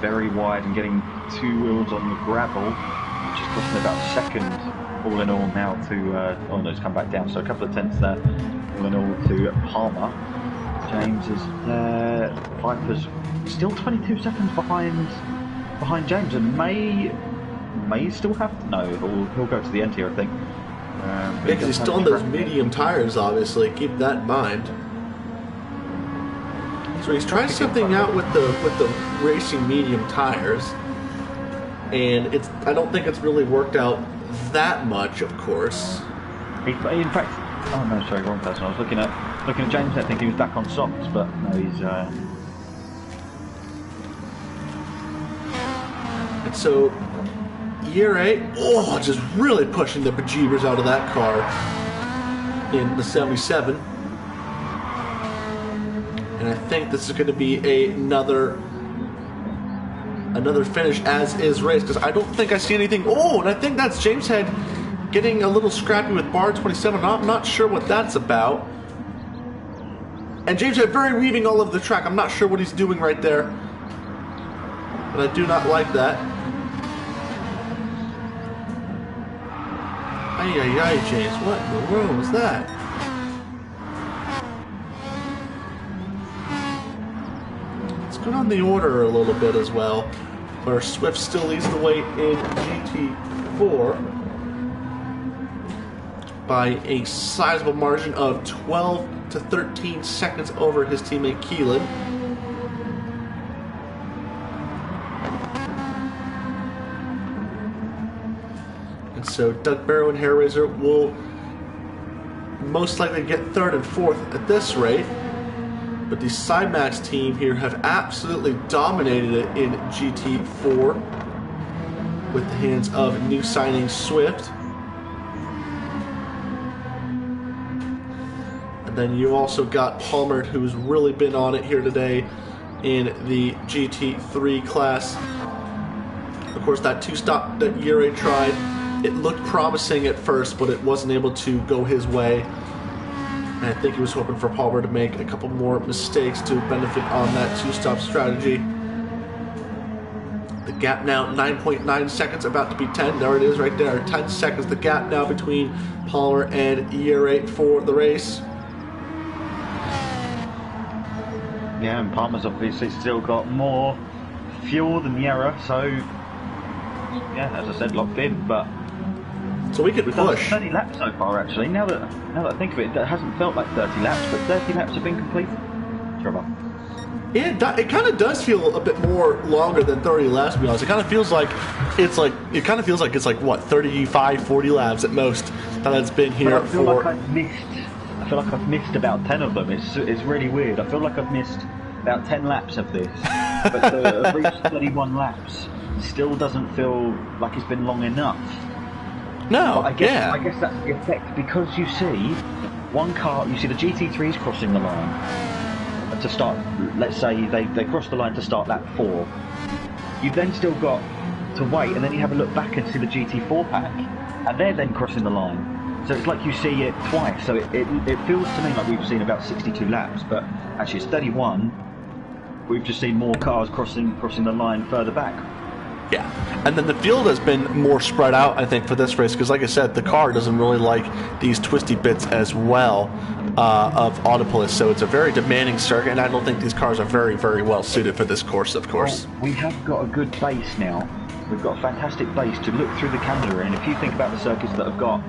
Speaker 2: Very wide and getting 2 wheels on the gravel, which is costing about a second all in all now to... it's come back down, so a couple of tenths there all in all to Palmer. James is there. Viper's still 22 seconds behind James, and may still have to... No, he'll go to the end here, I think.
Speaker 1: Because he's still on those medium tires, obviously. Keep that in mind. So he's trying something out with the racing medium tires, and I don't think it's really worked out that much, of course.
Speaker 2: In fact, oh no, sorry, wrong person. I was looking at James. I think he was back on softs, but no, he's.
Speaker 1: And so, Guerre, just really pushing the bejeebers out of that car in the 77. And I think this is going to be another finish as is race, because I don't think I see anything. And I think that's James Head getting a little scrappy with bar 27. I'm not sure what that's about. And James Head very weaving all over the track. I'm not sure what he's doing right there, but I do not like that. Ay, James, what in the world was that? Good on the order a little bit as well, where Swift still leads the way in GT4 by a sizable margin of 12 to 13 seconds over his teammate Keelan. And so Doug Barrow and Hair Razor will most likely get 3rd and 4th at this rate. But the Simax team here have absolutely dominated it in GT4 with the hands of new signing Swift. And then you also got Palmer, who's really been on it here today in the GT3 class. Of course, that 2-stop that Guerre tried, it looked promising at first, but it wasn't able to go his way. And I think he was hoping for Palmer to make a couple more mistakes to benefit on that 2-stop strategy. The gap now 9.9 seconds, about to be 10. There it is right there. 10 seconds, the gap now between Palmer and Guerre for the race.
Speaker 2: Yeah, and Palmer's obviously still got more fuel than Guerre, so yeah, as I said, locked in. But
Speaker 1: so we could
Speaker 2: we've done
Speaker 1: push
Speaker 2: 30 laps so far, actually. Now that I think of it, it hasn't felt like 30 laps, but 30 laps have been completed. Trevor.
Speaker 1: Yeah, it kind of does feel a bit more longer than 30 laps, to be honest. It kind of feels like it's like what, 35, 40 laps at most that it's been here
Speaker 2: I feel like I've missed about 10 of them. It's really weird. I feel like I've missed about 10 laps of this, but to reach 31 laps still doesn't feel like it's been long enough.
Speaker 1: No,
Speaker 2: I guess that's the effect, because you see one car, you see the GT3s crossing the line to start. Let's say they cross the line to start lap 4. You've then still got to wait, and then you have a look back and see the GT4 pack, and they're then crossing the line. So it's like you see it twice. So it feels to me like we've seen about 62 laps, but actually it's 31. We've just seen more cars crossing the line further back.
Speaker 1: Yeah, and then the field has been more spread out, I think, for this race, because like I said, the car doesn't really like these twisty bits as well of Autopolis, so it's a very demanding circuit, and I don't think these cars are very, very well suited for this course, of course.
Speaker 2: Well, we have got a good base now. We've got a fantastic base to look through the calendar, and if you think about the circuits that have got,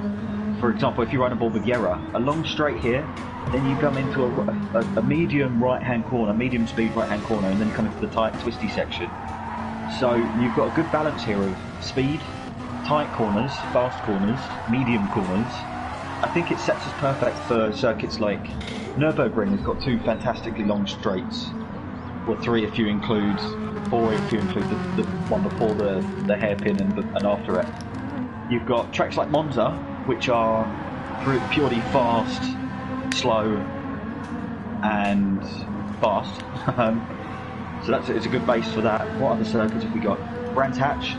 Speaker 2: for example, if you run a ball with Yera, a long straight here, then you come into a medium right-hand corner, medium speed right-hand corner, and then you come into the tight, twisty section. So you've got a good balance here of speed, tight corners, fast corners, medium corners. I think it sets us perfect for circuits like Nürburgring has got 2 fantastically long straights, or 3 if you include, 4 if you include the one before the hairpin and after it. You've got tracks like Monza, which are purely fast, slow, and fast. So it's a good base for that. What other circuits have we got? Brands Hatch,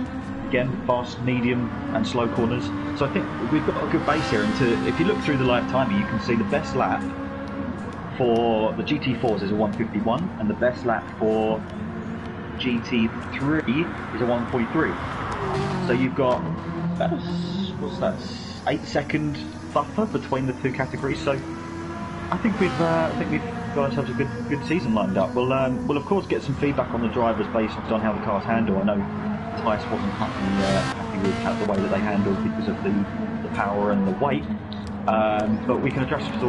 Speaker 2: again, fast, medium, and slow corners. So I think we've got a good base here. And if you look through the live timer, you can see the best lap for the GT4s is a 151, and the best lap for GT3 is a 143. So you've got what's that? 8-second buffer between the 2 categories. So I think we've got ourselves a good season lined up. We'll of course get some feedback on the drivers based on how the cars handle. I know Tice wasn't happy with the way that they handled because of the power and the weight, but we can address this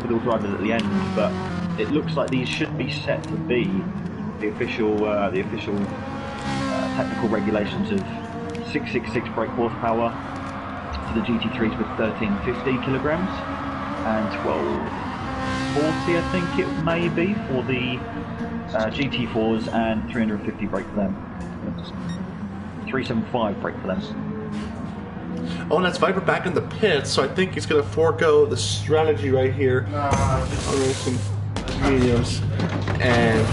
Speaker 2: with all drivers at the end. But it looks like these should be set to be the official technical regulations of 666 brake horsepower for the GT3s with 1350 kilograms and 1240, I think it may be, for the GT4s, and 350 brake for them. 375 brake for them.
Speaker 1: Oh, and that's Viper back in the pits, so I think he's going to forego the strategy right here. Some mediums. And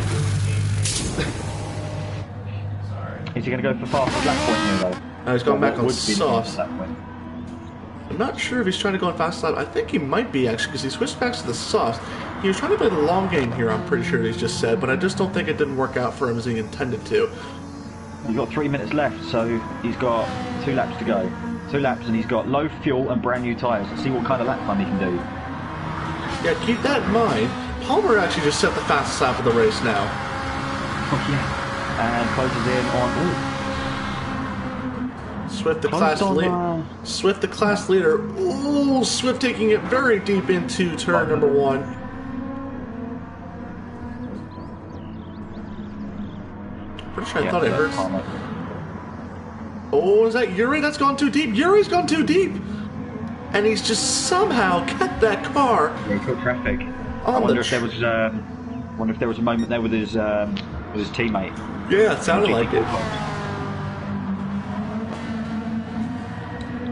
Speaker 2: is he going to go for fastest lap point here, though?
Speaker 1: He's going back on soft. I'm not sure if he's trying to go on fast lap. I think he might be, actually, because he switched back to the softs. He was trying to play the long game here, I'm pretty sure he's just said, but I just don't think it didn't work out for him as he intended to.
Speaker 2: He's got 3 minutes left, so he's got 2 laps to go. 2 laps, and he's got low fuel and brand new tyres. Let's see what kind of lap time he can do.
Speaker 1: Yeah, keep that in mind. Palmer actually just set the fastest lap of the race now.
Speaker 2: Oh, yeah. And closes in on...
Speaker 1: Swift, the class leader. Ooh, Swift taking it very deep into turn number 1. Pretty sure I thought I heard. Oh, is that Yuri? That's gone too deep. Yuri's gone too deep, and he's just somehow kept that car.
Speaker 2: Yeah, he caught traffic. I wonder if there was a moment there with his teammate.
Speaker 1: Yeah, it sounded like it.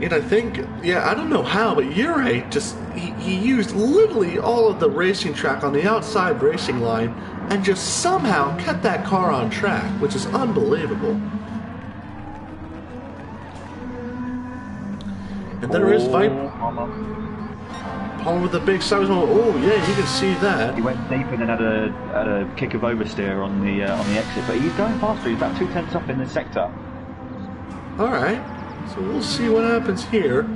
Speaker 1: And I think, I don't know how, but Yuri just, he used literally all of the racing track on the outside racing line and just somehow kept that car on track, which is unbelievable. And there is Viper. Palmer with the big size. Oh yeah, you can see that.
Speaker 2: He went deep and then had a kick of oversteer on the exit, but he's going faster. He's about 2 tenths up in this sector.
Speaker 1: All right. So we'll see what happens here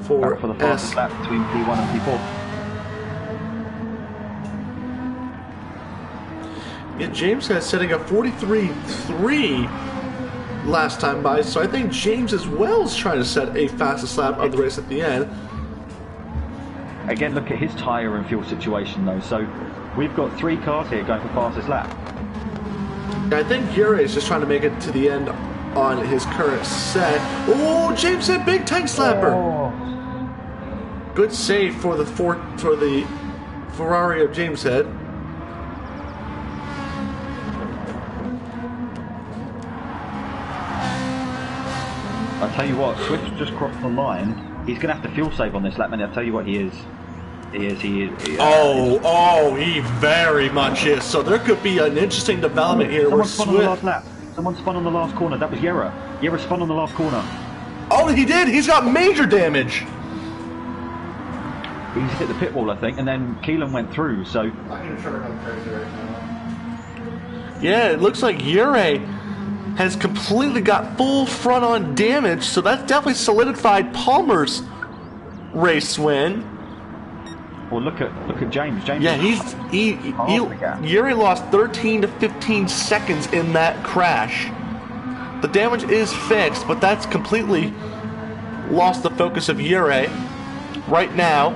Speaker 1: for
Speaker 2: the fastest lap between P1 and
Speaker 1: P4. Yeah, James has setting a 43.3 last time by, so I think James as well is trying to set a fastest lap of the race at the end.
Speaker 2: Again, look at his tyre and fuel situation though. So we've got 3 cars here going for fastest lap.
Speaker 1: I think Yuri is just trying to make it to the end on his current set. Oh, James said big tank slapper.
Speaker 2: Oh.
Speaker 1: Good save for the Ferrari of James Head.
Speaker 2: I'll tell you what, Swift just crossed the line. He's going to have to fuel save on this lap, man. I'll tell you what, he is. He
Speaker 1: He very much is. So there could be an interesting development here where
Speaker 2: Someone spun on the last lap. Someone spun on the last corner. That was Yera. Yera spun on the last corner.
Speaker 1: Oh, he did! He's got major damage!
Speaker 2: He's hit the pit wall, I think, and then Keelan went through, so...
Speaker 3: I'm gonna try to run crazy right now.
Speaker 1: Yeah, it looks like Ure has completely got full front-on damage, so that's definitely solidified Palmer's race win.
Speaker 2: Well, look at James. James.
Speaker 1: Yeah, Ure lost 13 to 15 seconds in that crash. The damage is fixed, but that's completely lost the focus of Ure right now.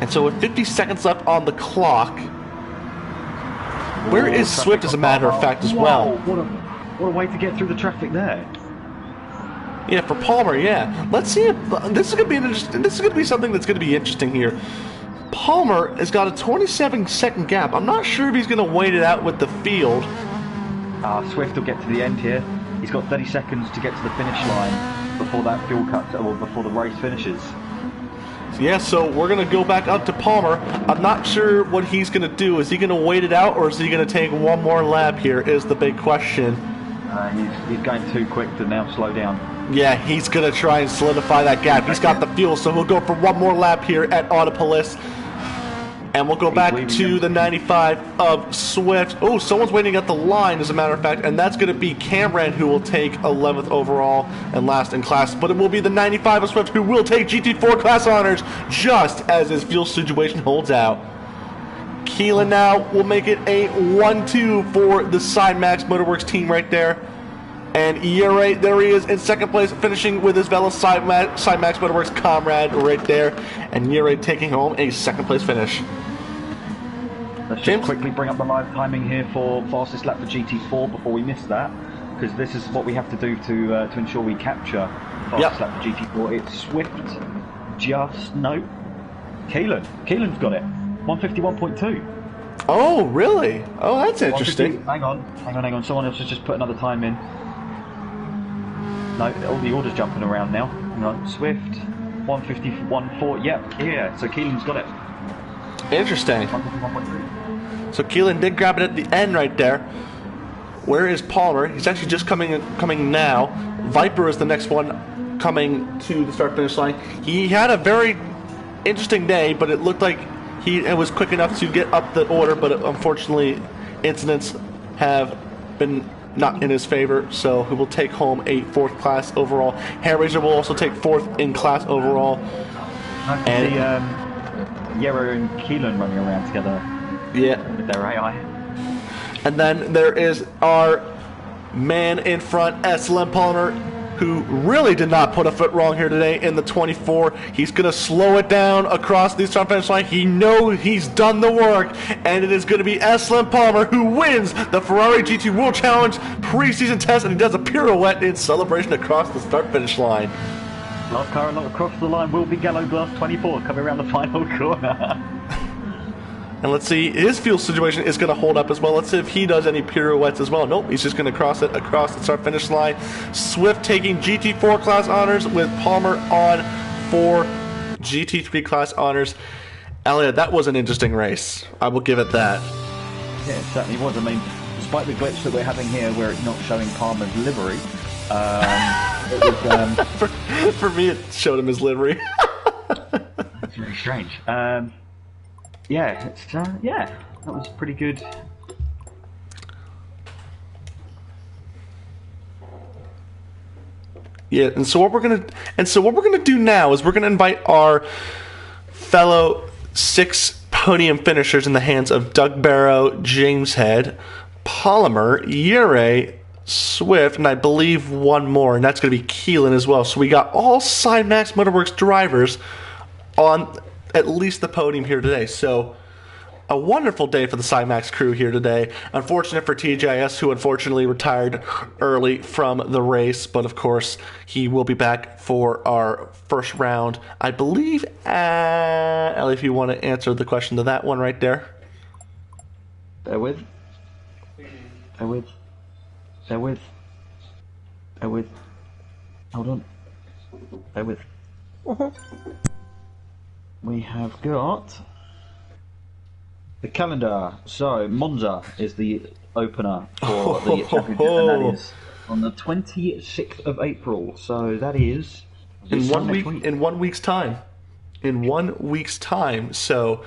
Speaker 1: And so with 50 seconds left on the clock, where is Swift, as a matter of fact, as well?
Speaker 2: What a way to get through the traffic there.
Speaker 1: Yeah, for Palmer, yeah. Let's see if this is going to be something that's going to be interesting here. Palmer has got a 27-second gap. I'm not sure if he's going to wait it out with the field.
Speaker 2: Swift will get to the end here. He's got 30 seconds to get to the finish line before that fuel cut, or before the race finishes.
Speaker 1: Yeah, so we're going to go back up to Palmer. I'm not sure what he's going to do. Is he going to wait it out, or is he going to take one more lap here, is the big question.
Speaker 2: He's going too quick to now slow down.
Speaker 1: Yeah, he's going to try and solidify that gap. He's got the fuel, so he'll go for one more lap here at Autopolis. And we'll go back to the 95 of Swift. Oh, someone's waiting at the line, as a matter of fact, and that's going to be Cameron, who will take 11th overall and last in class. But it will be the 95 of Swift who will take GT4 class honors, just as his fuel situation holds out. Keelan now will make it a 1-2 for the SideMax Motorworks team right there. And Ure, there he is in second place, finishing with his fellow SideMax Motorworks comrade right there. And Ure taking home a second place finish.
Speaker 2: Let's just quickly bring up the live timing here for fastest lap for GT4 before we miss that, because this is what we have to do to ensure we capture fastest lap for GT4. It's Swift, Keelan. Keelan's got it. 151.2.
Speaker 1: Oh, really? Oh, that's interesting.
Speaker 2: Hang on. Someone else has just put another time in. No, all the orders jumping around now. Hang on. Swift, 151.4. Yep, yeah. So Keelan's got it.
Speaker 1: Interesting.
Speaker 2: 151.3.
Speaker 1: So Keelan did grab it at the end right there. Where is Palmer? He's actually just coming now. Viper is the next one coming to the start-finish line. He had a very interesting day, but it looked like it was quick enough to get up the order, but unfortunately incidents have been not in his favor, so he will take home a 4th class overall. Hairraiser will also take 4th in class overall.
Speaker 2: And Yero and Keelan running around together.
Speaker 1: Yeah.
Speaker 2: With their AI.
Speaker 1: And then there is our man in front, SLM Palmer, who really did not put a foot wrong here today in the 24. He's going to slow it down across the start finish line. He knows he's done the work, and it is going to be SLM Palmer who wins the Ferrari GT World Challenge preseason test, and he does a pirouette in celebration across the start finish line.
Speaker 2: Last car across the line will be Gallo Glass 24 coming around the final corner.
Speaker 1: And let's see, his fuel situation is going to hold up as well. Let's see if he does any pirouettes as well. Nope, he's just going to cross it across the start-finish line. Swift taking GT4 class honors with Palmer on for GT3 class honors. Elliot, that was an interesting race. I will give it that.
Speaker 2: Yeah, it certainly was. I mean, despite the glitch that we're having here where it's not showing Palmer's livery, it was...
Speaker 1: for me, it showed him his livery.
Speaker 2: That's very strange. Yeah, that was pretty good.
Speaker 1: Yeah, and so what we're gonna do now is we're gonna invite our fellow 6 podium finishers in the hands of Doug Barrow, James Head, Palmer, Ure, Swift, and I believe one more, and that's gonna be Keelan as well. So we got all SideMax Motorworks drivers on at least the podium here today. So a wonderful day for the SideMax crew here today. Unfortunate for TJS, who unfortunately retired early from the race, but of course he will be back for our first round. I believe, Ellie, if you want to answer the question to that one right there.
Speaker 2: Bear with. Hold on. Bear with. We have got the calendar. So Monza is the opener for the championship, and that is On the 26th of April, so that is
Speaker 1: in one
Speaker 2: Sunday,
Speaker 1: week. In 1 week's time. In 1 week's time. So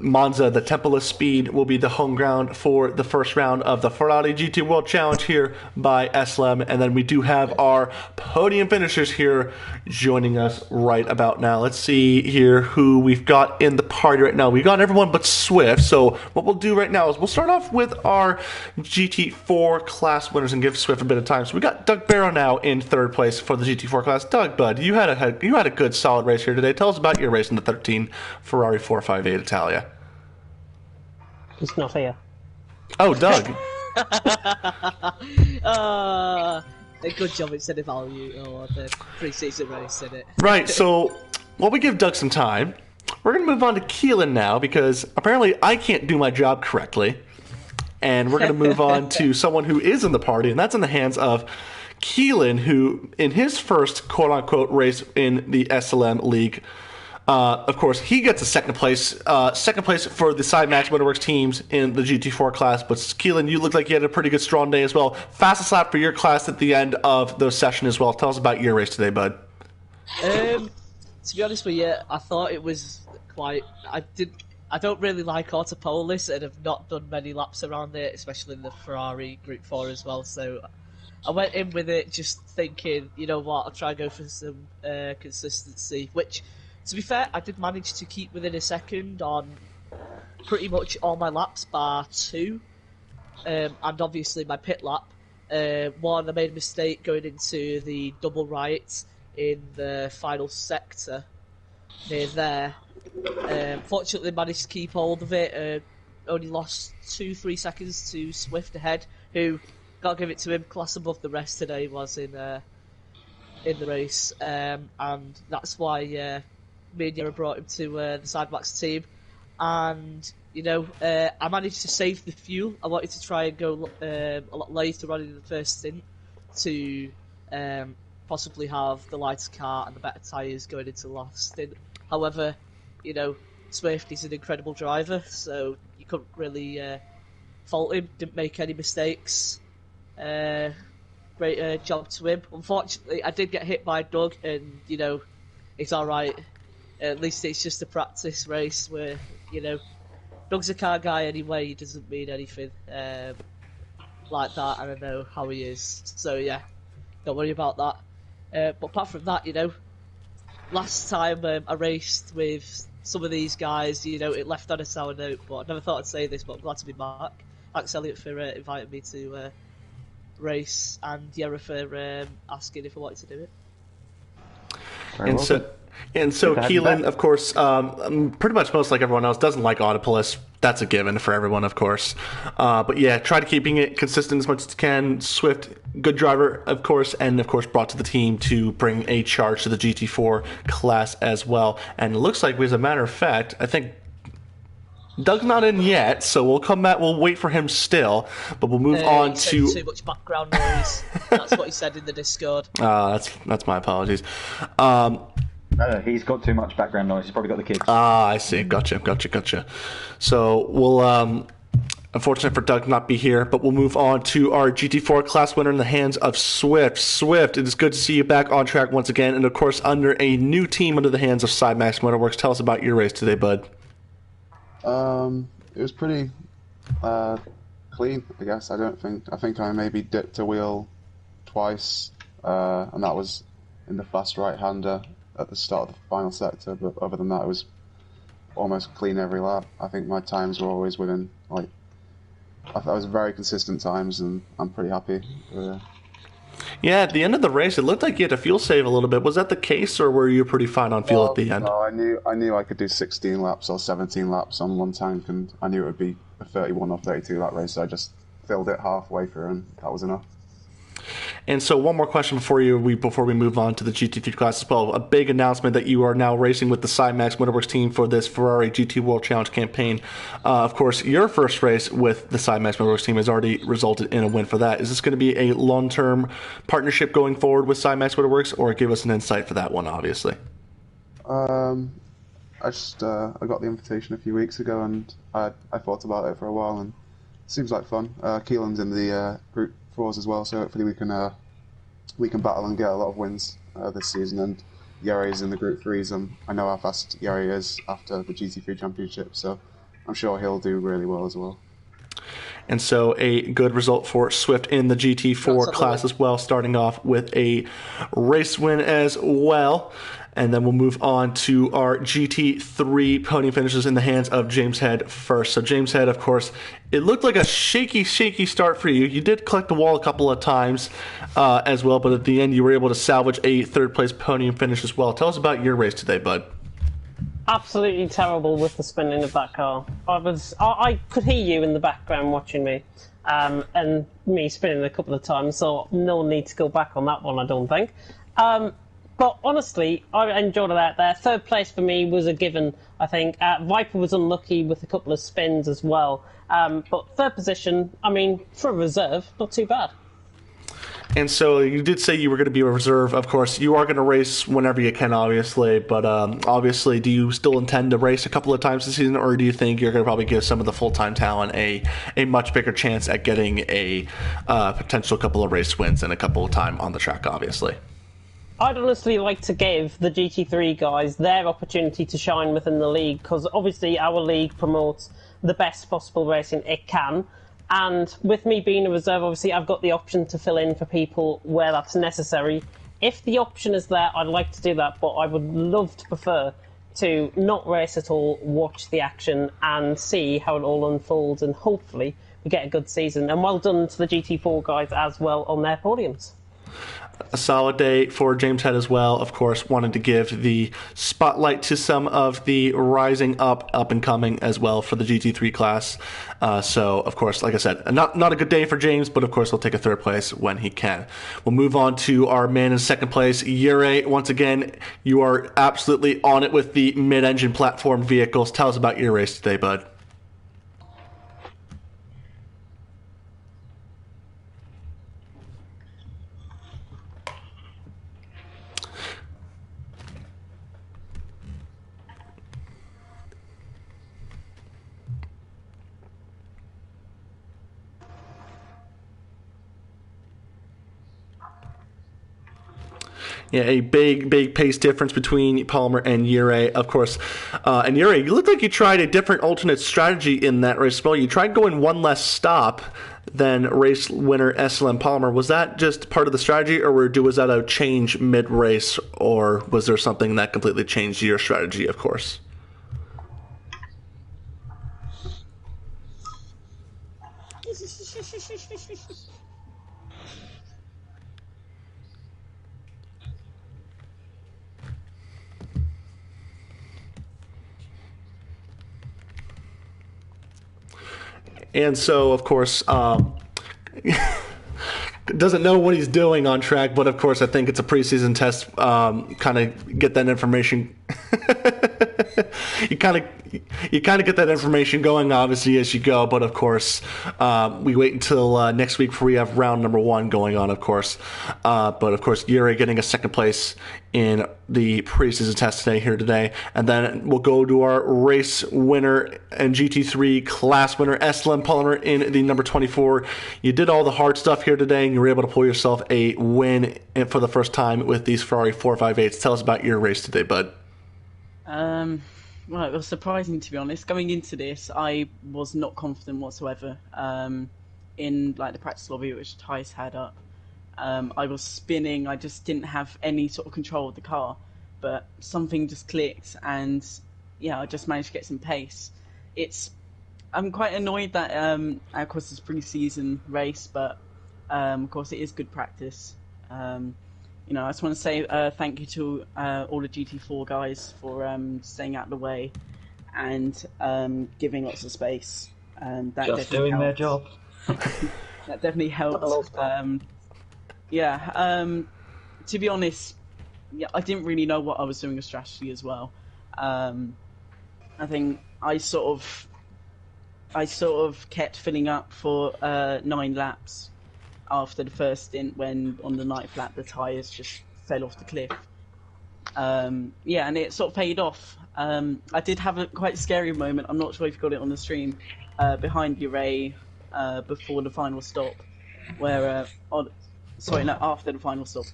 Speaker 1: Monza, the Temple of Speed, will be the home ground for the first round of the Ferrari GT World Challenge here by SLM. And then we do have our podium finishers here joining us right about now. Let's see here who we've got in the party right now. We've got everyone but Swift. So what we'll do right now is we'll start off with our GT4 class winners and give Swift a bit of time. So we got Doug Barrow now in third place for the GT4 class. Doug, bud, you had a good solid race here today. Tell us about your race in the 13 Ferrari 458 Italia.
Speaker 4: He's not here.
Speaker 1: Oh, Doug.
Speaker 5: A good job it's in a value or the pre-season race, isn't it?
Speaker 1: Right, so while we give Doug some time, we're going to move on to Keelan now because apparently I can't do my job correctly. And we're going to move on to someone who is in the party, and that's in the hands of Keelan, who in his first quote-unquote race in the SLM League, of course, he gets a second place for the Side Max Motorworks teams in the GT4 class. But Keelan, you looked like you had a pretty good strong day as well. Fastest lap for your class at the end of the session as well. Tell us about your race today, bud.
Speaker 5: To be honest with you, I thought it was quite. I don't really like Autopolis and have not done many laps around it, especially in the Ferrari Group 4 as well. So I went in with it just thinking, you know what, I'll try and go for some consistency, which, to be fair, I did manage to keep within a second on pretty much all my laps, bar 2, and obviously my pit lap. One, I made a mistake going into the double right in the final sector near there. Fortunately, managed to keep hold of it. Only lost 2-3 seconds to Swift ahead, who, gotta give it to him, class above the rest today was in the race, and that's why me and Yara brought him to the Sidemax team. And you know, I managed to save the fuel. I wanted to try and go a lot later on in the first stint to possibly have the lighter car and the better tyres going into the last stint. However, you know, Swift is an incredible driver, so you couldn't really fault him. Didn't make any mistakes. Great job to him. Unfortunately, I did get hit by Doug, and you know, it's all right. At least it's just a practice race where, you know, Doug's a car guy anyway. He doesn't mean anything like that, and I know how he is. So yeah, don't worry about that. But apart from that, you know, last time I raced with some of these guys, you know, it left on a sour note. But I never thought I'd say this, but I'm glad to be back. Thanks, Elliot, for inviting me to race, and Yara for asking if I wanted to do it.
Speaker 1: And so Keelan, of course, pretty much most like everyone else, doesn't like Autopolis. That's a given for everyone, of course. But yeah, try to keeping it consistent as much as you can. Swift, good driver, of course, and of course brought to the team to bring a charge to the GT4 class as well. And it looks like, as a matter of fact, I think Doug's not in yet, so we'll come back. We'll wait for him still, but we'll move on to
Speaker 5: too much background noise. That's what he said in the Discord.
Speaker 1: That's my apologies.
Speaker 2: No, he's got too much background noise. He's probably got the kids.
Speaker 1: I see. Gotcha. So we'll, unfortunate for Doug not be here, but we'll move on to our GT4 class winner in the hands of Swift. Swift, it is good to see you back on track once again, and of course under a new team under the hands of SideMax Motorworks. Tell us about your race today, bud.
Speaker 6: It was pretty clean, I guess. I think I maybe dipped a wheel twice, and that was in the fast right-hander at the start of the final sector, but other than that it was almost clean every lap. I think my times were always within, like, I thought it was very consistent times, and I'm pretty happy with it.
Speaker 1: Yeah, at the end of the race, it looked like you had to fuel save a little bit. Was that the case, or were you pretty fine on fuel at the end?
Speaker 6: No, I knew I could do 16 laps or 17 laps on one tank, and I knew it would be a 31 or 32 lap race, so I just filled it halfway through, and that was enough.
Speaker 1: And so one more question before we move on to the GT3 class as well. A big announcement that you are now racing with the SideMax Motorworks team for this Ferrari GT World Challenge campaign. Of course, your first race with the SideMax Motorworks team has already resulted in a win for that. Is this going to be a long-term partnership going forward with SideMax Motorworks, or give us an insight for that one, obviously?
Speaker 6: I got the invitation a few weeks ago, and I thought about it for a while, and it seems like fun. Keelan's in the Group for us as well. So hopefully we can battle and get a lot of wins this season. And Yeri's in the Group 3s. I know how fast Yeri is after the GT3 Championship, so I'm sure he'll do really well as well.
Speaker 1: And so a good result for Swift in the GT4 class as well, starting off with a race win as well. And then we'll move on to our GT3 podium finishes in the hands of James Head first. So James Head, of course, it looked like a shaky start for you. You did collect the wall a couple of times as well, but at the end you were able to salvage a third-place podium finish as well. Tell us about your race today, bud.
Speaker 4: Absolutely terrible with the spinning of that car. I could hear you in the background watching me, and me spinning a couple of times, so no need to go back on that one, I don't think. But honestly, I enjoyed it out there. Third place for me was a given, I think. Viper was unlucky with a couple of spins as well. But third position, I mean, for a reserve, not too bad.
Speaker 1: And so you did say you were going to be a reserve. Of course, you are going to race whenever you can, obviously. But obviously, do you still intend to race a couple of times this season, or do you think you're going to probably give some of the full-time talent a much bigger chance at getting a potential couple of race wins and a couple of time on the track, obviously?
Speaker 4: I'd honestly like to give the GT3 guys their opportunity to shine within the league, because obviously our league promotes the best possible racing it can. And with me being a reserve, obviously, I've got the option to fill in for people where that's necessary. If the option is there, I'd like to do that, but I would love to prefer to not race at all, watch the action, and see how it all unfolds, and hopefully we get a good season. And well done to the GT4 guys as well on their podiums.
Speaker 1: A solid day for James Head as well. Of course, wanted to give the spotlight to some of the rising up and coming as well for the GT3 class. So, of course, like I said, not a good day for James, but of course he'll take a third place when he can. We'll move on to our man in second place, Yuri. Once again, you are absolutely on it with the mid-engine platform vehicles. Tell us about your race today, bud. Yeah, a big pace difference between Palmer and Yuri, of course. And Yuri, you look like you tried a different alternate strategy in that race as well. You tried going one less stop than race winner SLM Palmer. Was that just part of the strategy, or was that a change mid-race, or was there something that completely changed your strategy, of course? And so, of course, doesn't know what he's doing on track, but of course, I think it's a preseason test. Kind of get that information. You kind of get that information going, obviously, as you go. But of course, we wait until next week before we have round number 1 going on, of course. But of course, Yuri getting a second place in the preseason test today, and then we'll go to our race winner and GT3 class winner, SLM Palmer, in the number 24. You did all the hard stuff here today, and you were able to pull yourself a win for the first time with these Ferrari 458s. Tell us about your race today, bud.
Speaker 7: Well, it was surprising, to be honest. Going into this, I was not confident whatsoever. In like the practice lobby, which Tice had up, I was spinning. I just didn't have any sort of control of the car, but something just clicked, and yeah, I just managed to get some pace. I'm quite annoyed that of course it's a pre-season race, but of course it is good practice. You know, I just want to say thank you to all the GT4 guys for staying out of the way and giving lots of space. That
Speaker 2: just doing
Speaker 7: helped.
Speaker 2: their job.
Speaker 7: That definitely helped. To be honest, yeah, I didn't really know what I was doing with strategy as well. I think I sort of kept filling up for 9 laps after the first stint, when on the 9th lap the tyres just fell off the cliff. And it sort of paid off. I did have a quite scary moment, I'm not sure if you got it on the stream, behind Yuri before the final stop. where after the final stop,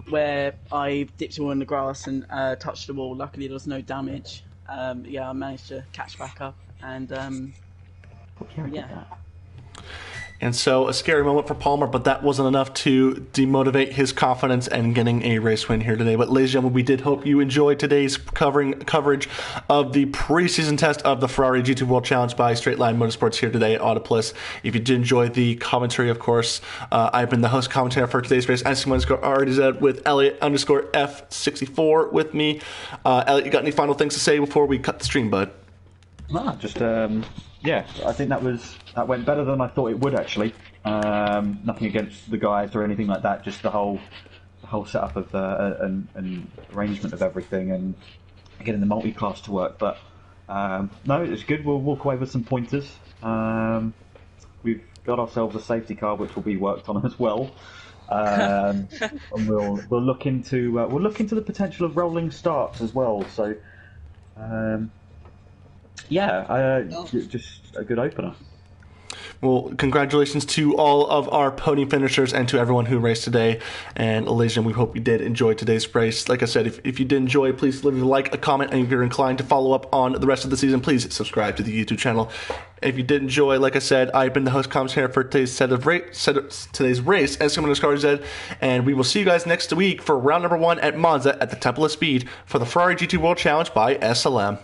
Speaker 7: where I dipped all in the grass and touched the wall. Luckily, there was no damage. I managed to catch back up and yeah.
Speaker 1: And so a scary moment for Palmer, but that wasn't enough to demotivate his confidence and getting a race win here today. But ladies and gentlemen, we did hope you enjoyed today's coverage of the preseason test of the Ferrari GT World Challenge by Straight Line Motorsports here today at Autopolis. If you did enjoy the commentary, of course, I've been the host commentator for today's race, NC_RDZ with Elliot_F64 with me. Elliot, you got any final things to say before we cut the stream, bud?
Speaker 2: No, just I think that went better than I thought it would actually. Nothing against the guys or anything like that. Just the whole setup of and arrangement of everything and getting the multi-class to work. But no, it's good. We'll walk away with some pointers. We've got ourselves a safety car which will be worked on as well. And we'll look into the potential of rolling starts as well. So. Just a good opener.
Speaker 1: Well, congratulations to all of our podium finishers and to everyone who raced today. And ladies and gentlemen, we hope you did enjoy today's race. Like I said, if you did enjoy, please leave a like, a comment, and if you're inclined to follow up on the rest of the season, please subscribe to the YouTube channel. If you did enjoy, like I said, I've been the host commentator for today's today's race, NC_RDZ, and we will see you guys next week for round number 1 at Monza at the Temple of Speed for the Ferrari GT World Challenge by SLM.